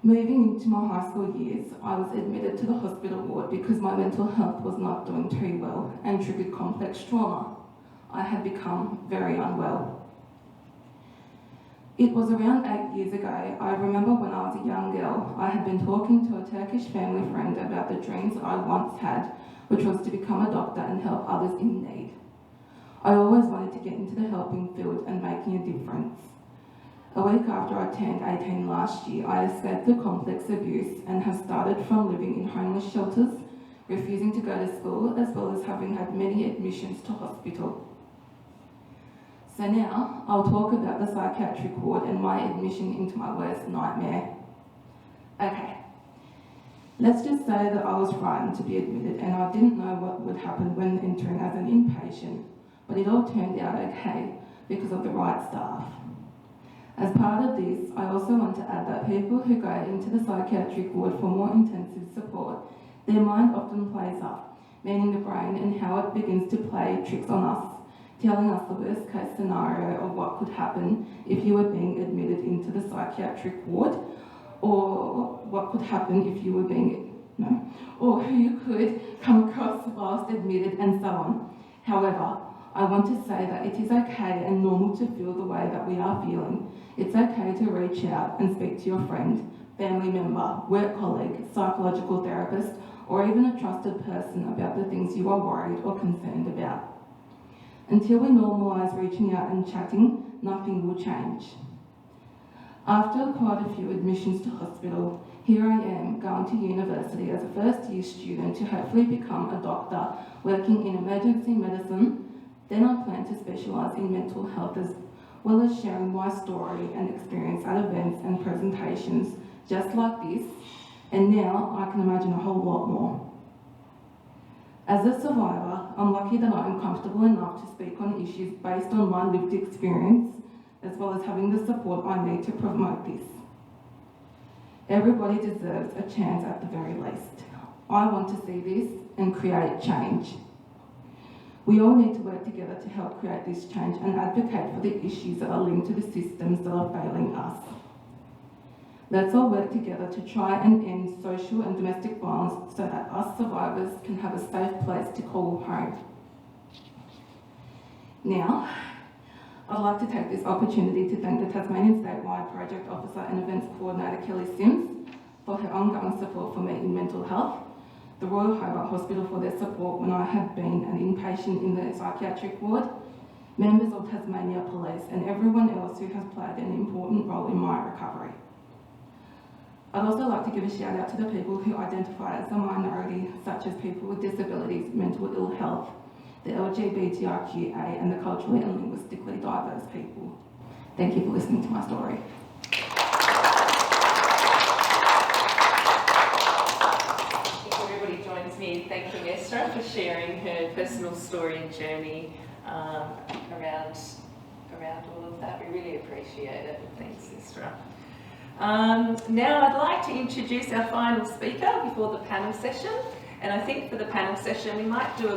Moving into my high school years, I was admitted to the hospital ward because my mental health was not doing too well and triggered complex trauma. I had become very unwell. It was around 8 years ago. I remember when I was a young girl, I had been talking to a Turkish family friend about the dreams I once had, which was to become a doctor and help others in need. I always wanted to get into the helping field and making a difference. A week after I turned 18 last year, I escaped the complex abuse and have started from living in homeless shelters, refusing to go to school, as well as having had many admissions to hospital. So now, I'll talk about the psychiatric ward and my admission into my worst nightmare. Okay, let's just say that I was frightened to be admitted and I didn't know what would happen when entering as an inpatient, but it all turned out okay because of the right staff. As part of this, I also want to add that people who go into the psychiatric ward for more intensive support, their mind often plays up, meaning the brain and how it begins to play tricks on us, telling us the worst case scenario of what could happen if you were being admitted into the psychiatric ward, or what could happen if you were or who you could come across whilst admitted, and so on. However, I want to say that it is okay and normal to feel the way that we are feeling. It's okay to reach out and speak to your friend, family member, work colleague, psychological therapist, or even a trusted person about the things you are worried or concerned about. Until we normalise reaching out and chatting, nothing will change. After quite a few admissions to hospital, here I am going to university as a first-year student to hopefully become a doctor working in emergency medicine. Then I plan to specialise in mental health as well as sharing my story and experience at events and presentations just like this, and now I can imagine a whole lot more. As a survivor, I'm lucky that I am comfortable enough to speak on issues based on my lived experience, as well as having the support I need to promote this. Everybody deserves a chance at the very least. I want to see this and create change. We all need to work together to help create this change and advocate for the issues that are linked to the systems that are failing us. Let's all work together to try and end social and domestic violence so that us survivors can have a safe place to call home. Now, I'd like to take this opportunity to thank the Tasmanian Statewide Project Officer and Events Coordinator Kelly Sims for her ongoing support for me in mental health, the Royal Hobart Hospital for their support when I have been an inpatient in the psychiatric ward, members of Tasmania Police and everyone else who has played an important role in my recovery. I'd also like to give a shout out to the people who identify as a minority, such as people with disabilities, mental ill health, the LGBTIQA and the culturally and linguistically diverse people. Thank you for listening to my story. Everybody joins me in thanking Esther for sharing her personal story and journey around all of that. We really appreciate it. Thanks, Esther. Now I'd like to introduce our final speaker before the panel session. And I think for the panel session, we might do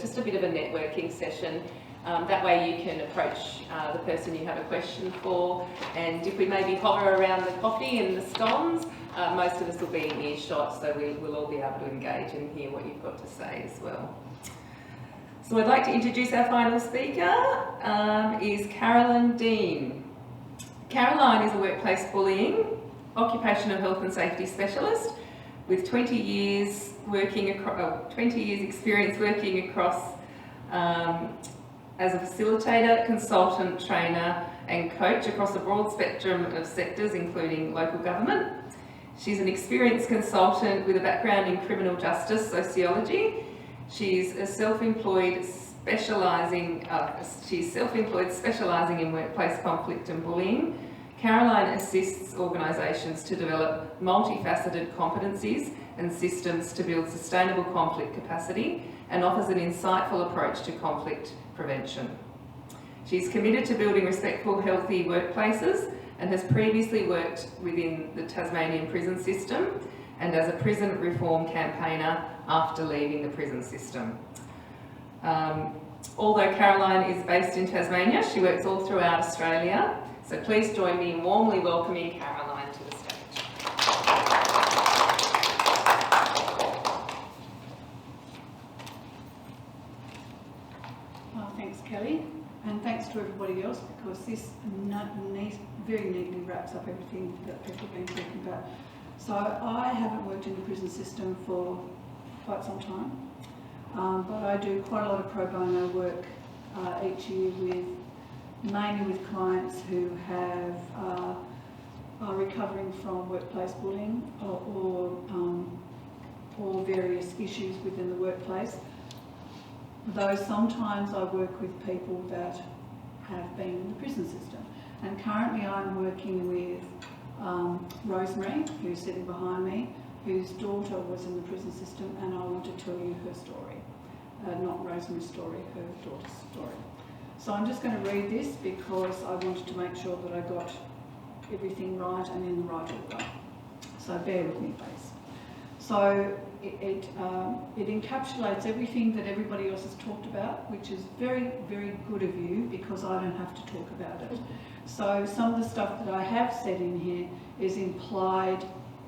just a bit of a networking session. That way you can approach the person you have a question for. And if we maybe hover around the coffee and the scones, most of us will be in earshot, so we'll all be able to engage and hear what you've got to say as well. So I'd like to introduce our final speaker, is Carolyn Dean. Caroline is a workplace bullying, occupational health and safety specialist with 20 years experience working across as a facilitator, consultant, trainer and coach across a broad spectrum of sectors, including local government. She's an experienced consultant with a background in criminal justice sociology. She's self-employed specialising in workplace conflict and bullying. Caroline assists organisations to develop multifaceted competencies and systems to build sustainable conflict capacity and offers an insightful approach to conflict prevention. She's committed to building respectful, healthy workplaces and has previously worked within the Tasmanian prison system and as a prison reform campaigner after leaving the prison system. Although Caroline is based in Tasmania, she works all throughout Australia. So please join me in warmly welcoming Caroline to the stage. Thanks, Kelly, and thanks to everybody else, because this very neatly wraps up everything that people have been talking about. So I haven't worked in the prison system for quite some time, but I do quite a lot of pro bono work each year mainly with clients who are recovering from workplace bullying or various issues within the workplace. Though sometimes I work with people that have been in the prison system. And currently I'm working with Rosemary, who's sitting behind me, whose daughter was in the prison system, and I want to tell you her story. Not Rosemary's story, her daughter's story. So I'm just going to read this because I wanted to make sure that I got everything right and in the right order. So bear with me, please. So it encapsulates everything that everybody else has talked about, which is very, very good of you because I don't have to talk about it. So some of the stuff that I have said in here is implied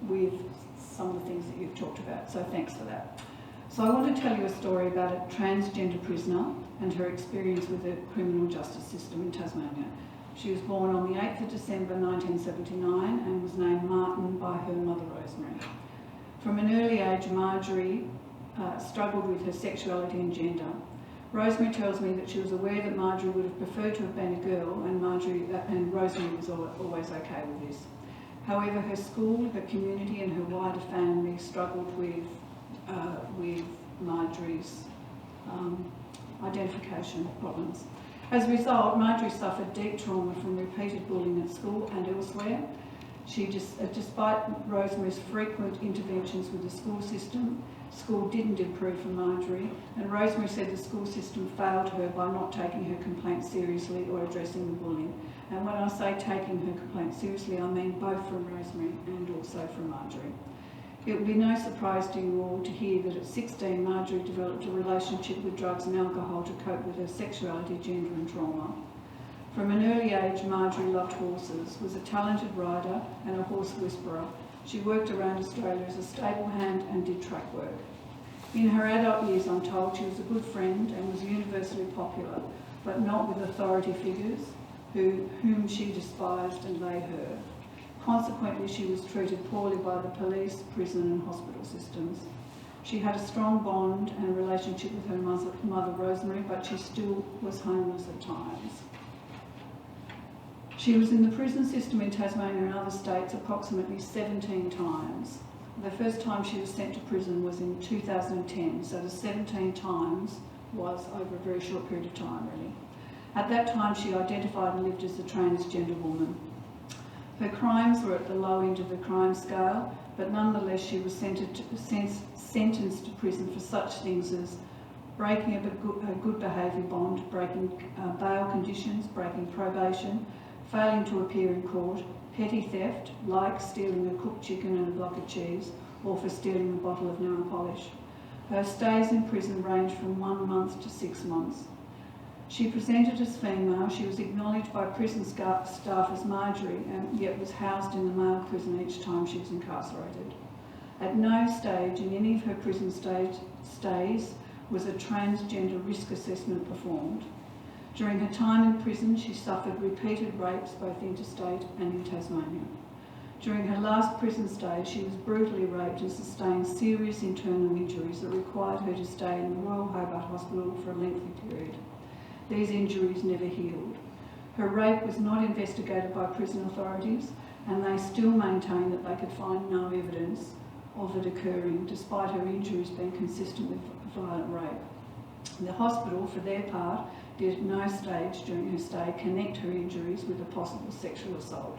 with some of the things that you've talked about. So thanks for that. So I want to tell you a story about a transgender prisoner and her experience with the criminal justice system in Tasmania. She was born on the 8th of December 1979 and was named Martin by her mother Rosemary. From an early age, Marjorie struggled with her sexuality and gender. Rosemary tells me that she was aware that Marjorie would have preferred to have been a girl, and Rosemary was always okay with this. However, her school, her community and her wider family struggled with Marjorie's identification problems. As a result, Marjorie suffered deep trauma from repeated bullying at school and elsewhere. Despite Rosemary's frequent interventions with the school system, school didn't improve for Marjorie, and Rosemary said the school system failed her by not taking her complaint seriously or addressing the bullying. And when I say taking her complaint seriously, I mean both from Rosemary and also from Marjorie. It will be no surprise to you all to hear that at 16, Marjorie developed a relationship with drugs and alcohol to cope with her sexuality, gender and trauma. From an early age, Marjorie loved horses, was a talented rider and a horse whisperer. She worked around Australia as a stable hand and did track work. In her adult years, I'm told, she was a good friend and was universally popular, but not with authority figures whom she despised and they her. Consequently, she was treated poorly by the police, prison and hospital systems. She had a strong bond and relationship with her mother Rosemary, but she still was homeless at times. She was in the prison system in Tasmania and other states approximately 17 times. The first time she was sent to prison was in 2010, so the 17 times was over a very short period of time, really. At that time, she identified and lived as a transgender woman. Her crimes were at the low end of the crime scale, but nonetheless she was sentenced to prison for such things as breaking a good behaviour bond, breaking bail conditions, breaking probation, failing to appear in court, petty theft, like stealing a cooked chicken and a block of cheese, or for stealing a bottle of nail polish. Her stays in prison ranged from 1 month to 6 months. She presented as female. She was acknowledged by prison staff as Marjorie, and yet was housed in the male prison each time she was incarcerated. At no stage in any of her prison stays was a transgender risk assessment performed. During her time in prison, she suffered repeated rapes both interstate and in Tasmania. During her last prison stay, she was brutally raped and sustained serious internal injuries that required her to stay in the Royal Hobart Hospital for a lengthy period. These injuries never healed. Her rape was not investigated by prison authorities, and they still maintain that they could find no evidence of it occurring, despite her injuries being consistent with violent rape. The hospital, for their part, did at no stage during her stay connect her injuries with a possible sexual assault.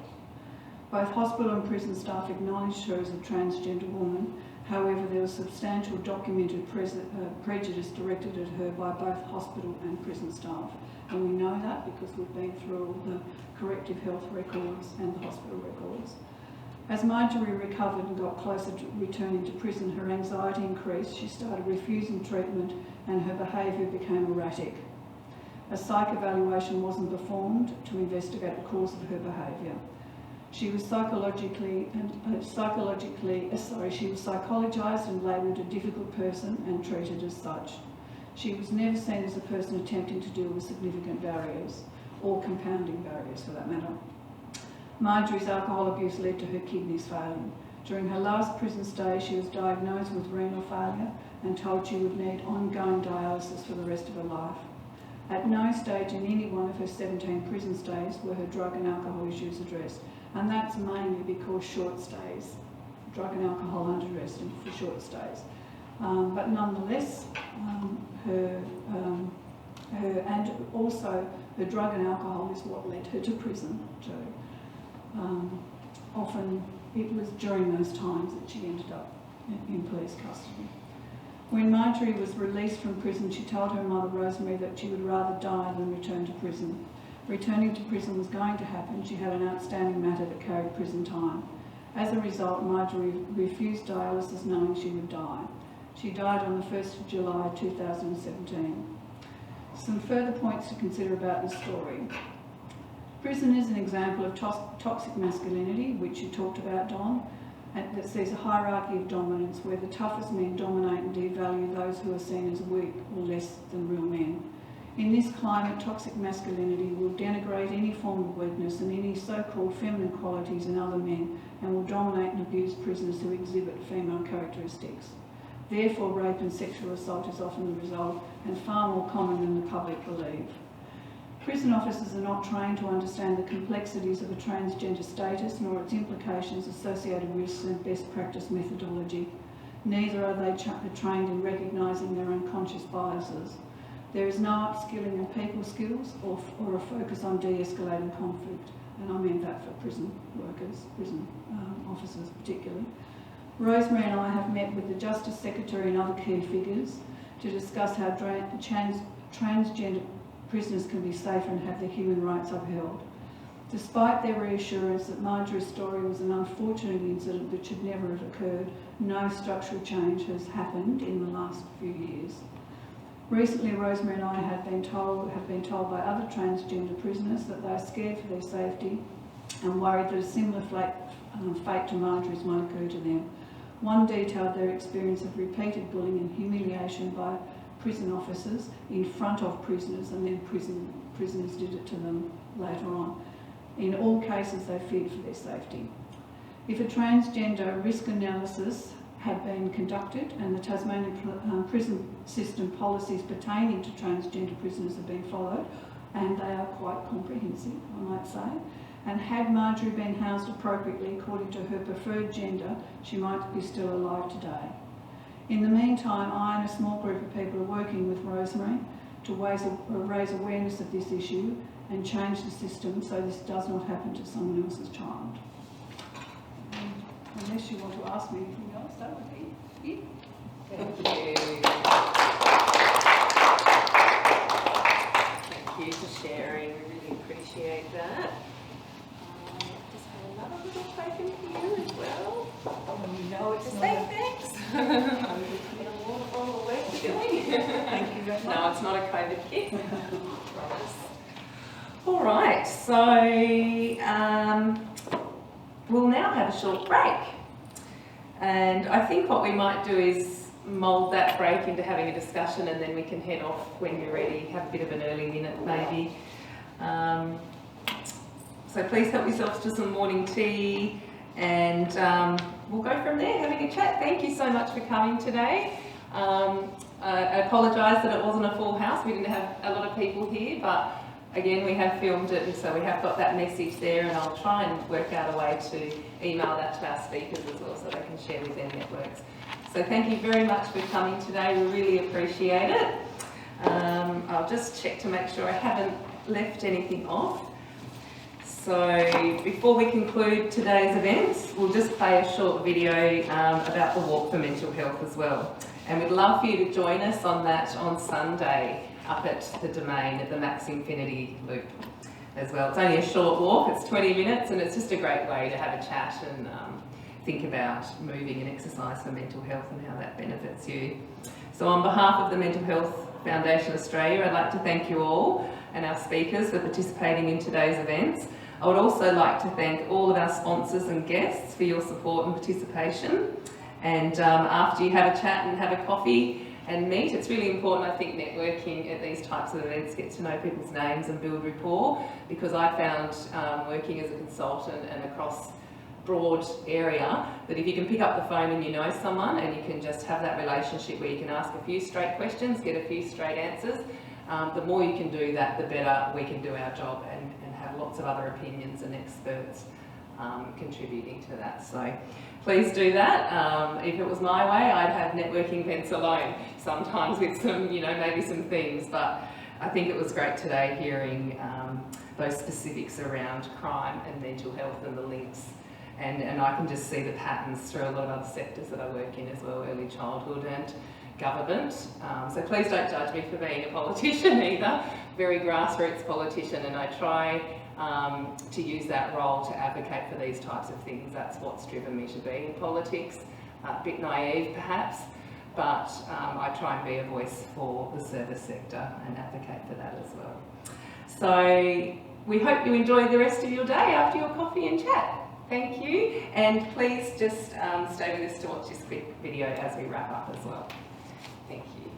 Both hospital and prison staff acknowledged her as a transgender woman. However, there was substantial documented prejudice directed at her by both hospital and prison staff. And we know that because we've been through all the corrective health records and the hospital records. As Marjorie recovered and got closer to returning to prison, her anxiety increased, she started refusing treatment and her behaviour became erratic. A psych evaluation wasn't performed to investigate the cause of her behaviour. She was psychologically psychologized and labelled a difficult person and treated as such. She was never seen as a person attempting to deal with significant barriers, or compounding barriers for that matter. Marjorie's alcohol abuse led to her kidneys failing. During her last prison stay, she was diagnosed with renal failure and told she would need ongoing dialysis for the rest of her life. At no stage in any one of her 17 prison stays were her drug and alcohol issues addressed. And that's mainly because short stays, drug and alcohol unaddressed for short stays. But nonetheless, and also her drug and alcohol is what led her to prison too. Often it was during those times that she ended up in police custody. When Marjorie was released from prison, she told her mother Rosemary that she would rather die than return to prison. Returning to prison was going to happen. She had an outstanding matter that carried prison time. As a result, Marjorie refused dialysis knowing she would die. She died on the 1st of July 2017. Some further points to consider about this story. Prison is an example of toxic masculinity, which you talked about, Don, and that sees a hierarchy of dominance where the toughest men dominate and devalue those who are seen as weak or less than real men. In this climate, toxic masculinity will denigrate any form of weakness and any so-called feminine qualities in other men, and will dominate and abuse prisoners who exhibit female characteristics. Therefore, rape and sexual assault is often the result, and far more common than the public believe. Prison officers are not trained to understand the complexities of a transgender status, nor its implications, associated risks and best practice methodology. Neither are they trained in recognising their unconscious biases. There is no upskilling in people skills or a focus on de-escalating conflict, and I mean that for prison workers, prison officers particularly. Rosemary and I have met with the Justice Secretary and other key figures to discuss how transgender prisoners can be safer and have their human rights upheld. Despite their reassurance that Marjorie's story was an unfortunate incident which should never have occurred, no structural change has happened in the last few years. Recently, Rosemary and I have been told by other transgender prisoners that they are scared for their safety and worried that a similar fate to Marjorie's might occur to them. One detailed their experience of repeated bullying and humiliation by prison officers in front of prisoners, and then prisoners did it to them later on. In all cases, they feared for their safety. If a transgender risk analysis had been conducted and the Tasmanian prison system policies pertaining to transgender prisoners have been followed, and they are quite comprehensive, I might say, and had Marjorie been housed appropriately according to her preferred gender, she might be still alive today. In the meantime, I and a small group of people are working with Rosemary to raise awareness of this issue and change the system so this does not happen to someone else's child. Unless you want to ask me anything else, that would be it. Thank you. Thank you for sharing. We really appreciate that. Just have another little token for you as well. You know it's Just not say thanks. all the work you're doing. Thank you very much. No, it's not a COVID kit. Promise. All right, so we'll now have a short break. And I think what we might do is mould that break into having a discussion, and then we can head off when you're ready, have a bit of an early minute maybe. So please help yourselves to some morning tea, and we'll go from there, having a chat. Thank you so much for coming today. I apologise that it wasn't a full house. We didn't have a lot of people here, but again, we have filmed it, and so we have got that message there, and I'll try and work out a way to email that to our speakers as well so they can share with their networks. So thank you very much for coming today. We really appreciate it. I'll just check to make sure I haven't left anything off. So before we conclude today's events, we'll just play a short video about the Walk for Mental Health as well. And we'd love for you to join us on that on Sunday up at the Domain at the Max Infinity Loop as well. It's only a short walk, it's 20 minutes, and it's just a great way to have a chat and think about moving and exercise for mental health and how that benefits you. So on behalf of the Mental Health Foundation Australia, I'd like to thank you all and our speakers for participating in today's events. I would also like to thank all of our sponsors and guests for your support and participation. And after you have a chat and have a coffee and meet, it's really important, I think, networking at these types of events, get to know people's names and build rapport, because I found working as a consultant and across broad area that if you can pick up the phone and you know someone and you can just have that relationship where you can ask a few straight questions, get a few straight answers, the more you can do that, the better we can do our job and have lots of other opinions and experts contributing to that. So please do that. If it was my way, I'd have networking events alone, sometimes with some, maybe some themes, but I think it was great today hearing those specifics around crime and mental health and the links. And I can just see the patterns through a lot of other sectors that I work in as well, early childhood and government. So please don't judge me for being a politician either, very grassroots politician, and I try to use that role to advocate for these types of things. That's what's driven me to be in politics. A bit naive perhaps, but I try and be a voice for the service sector and advocate for that as well. So we hope you enjoy the rest of your day after your coffee and chat. Thank you, and please just stay with us to watch this quick video as we wrap up as well. Thank you.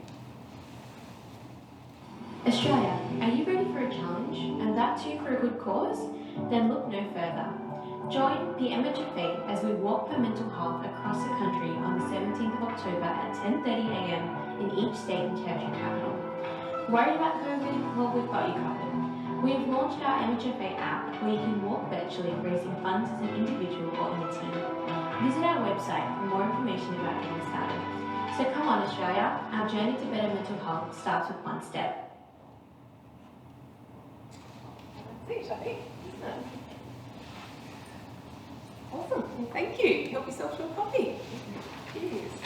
Australia, are you ready for a challenge, and that too for a good cause? Then look no further. Join the Mcrae as we walk for mental health across the country on the 17th of October at 10:30 a.m. in each state and territory capital. Worried about COVID? Well, we've got you covered. We have launched our Mcrae app where you can walk virtually, raising funds as an individual or in a team. Visit our website for more information about getting started. So come on, Australia, our journey to better mental health starts with one step. That's it, I think, isn't it? Awesome. Thank you. Help yourself to a coffee. Cheers.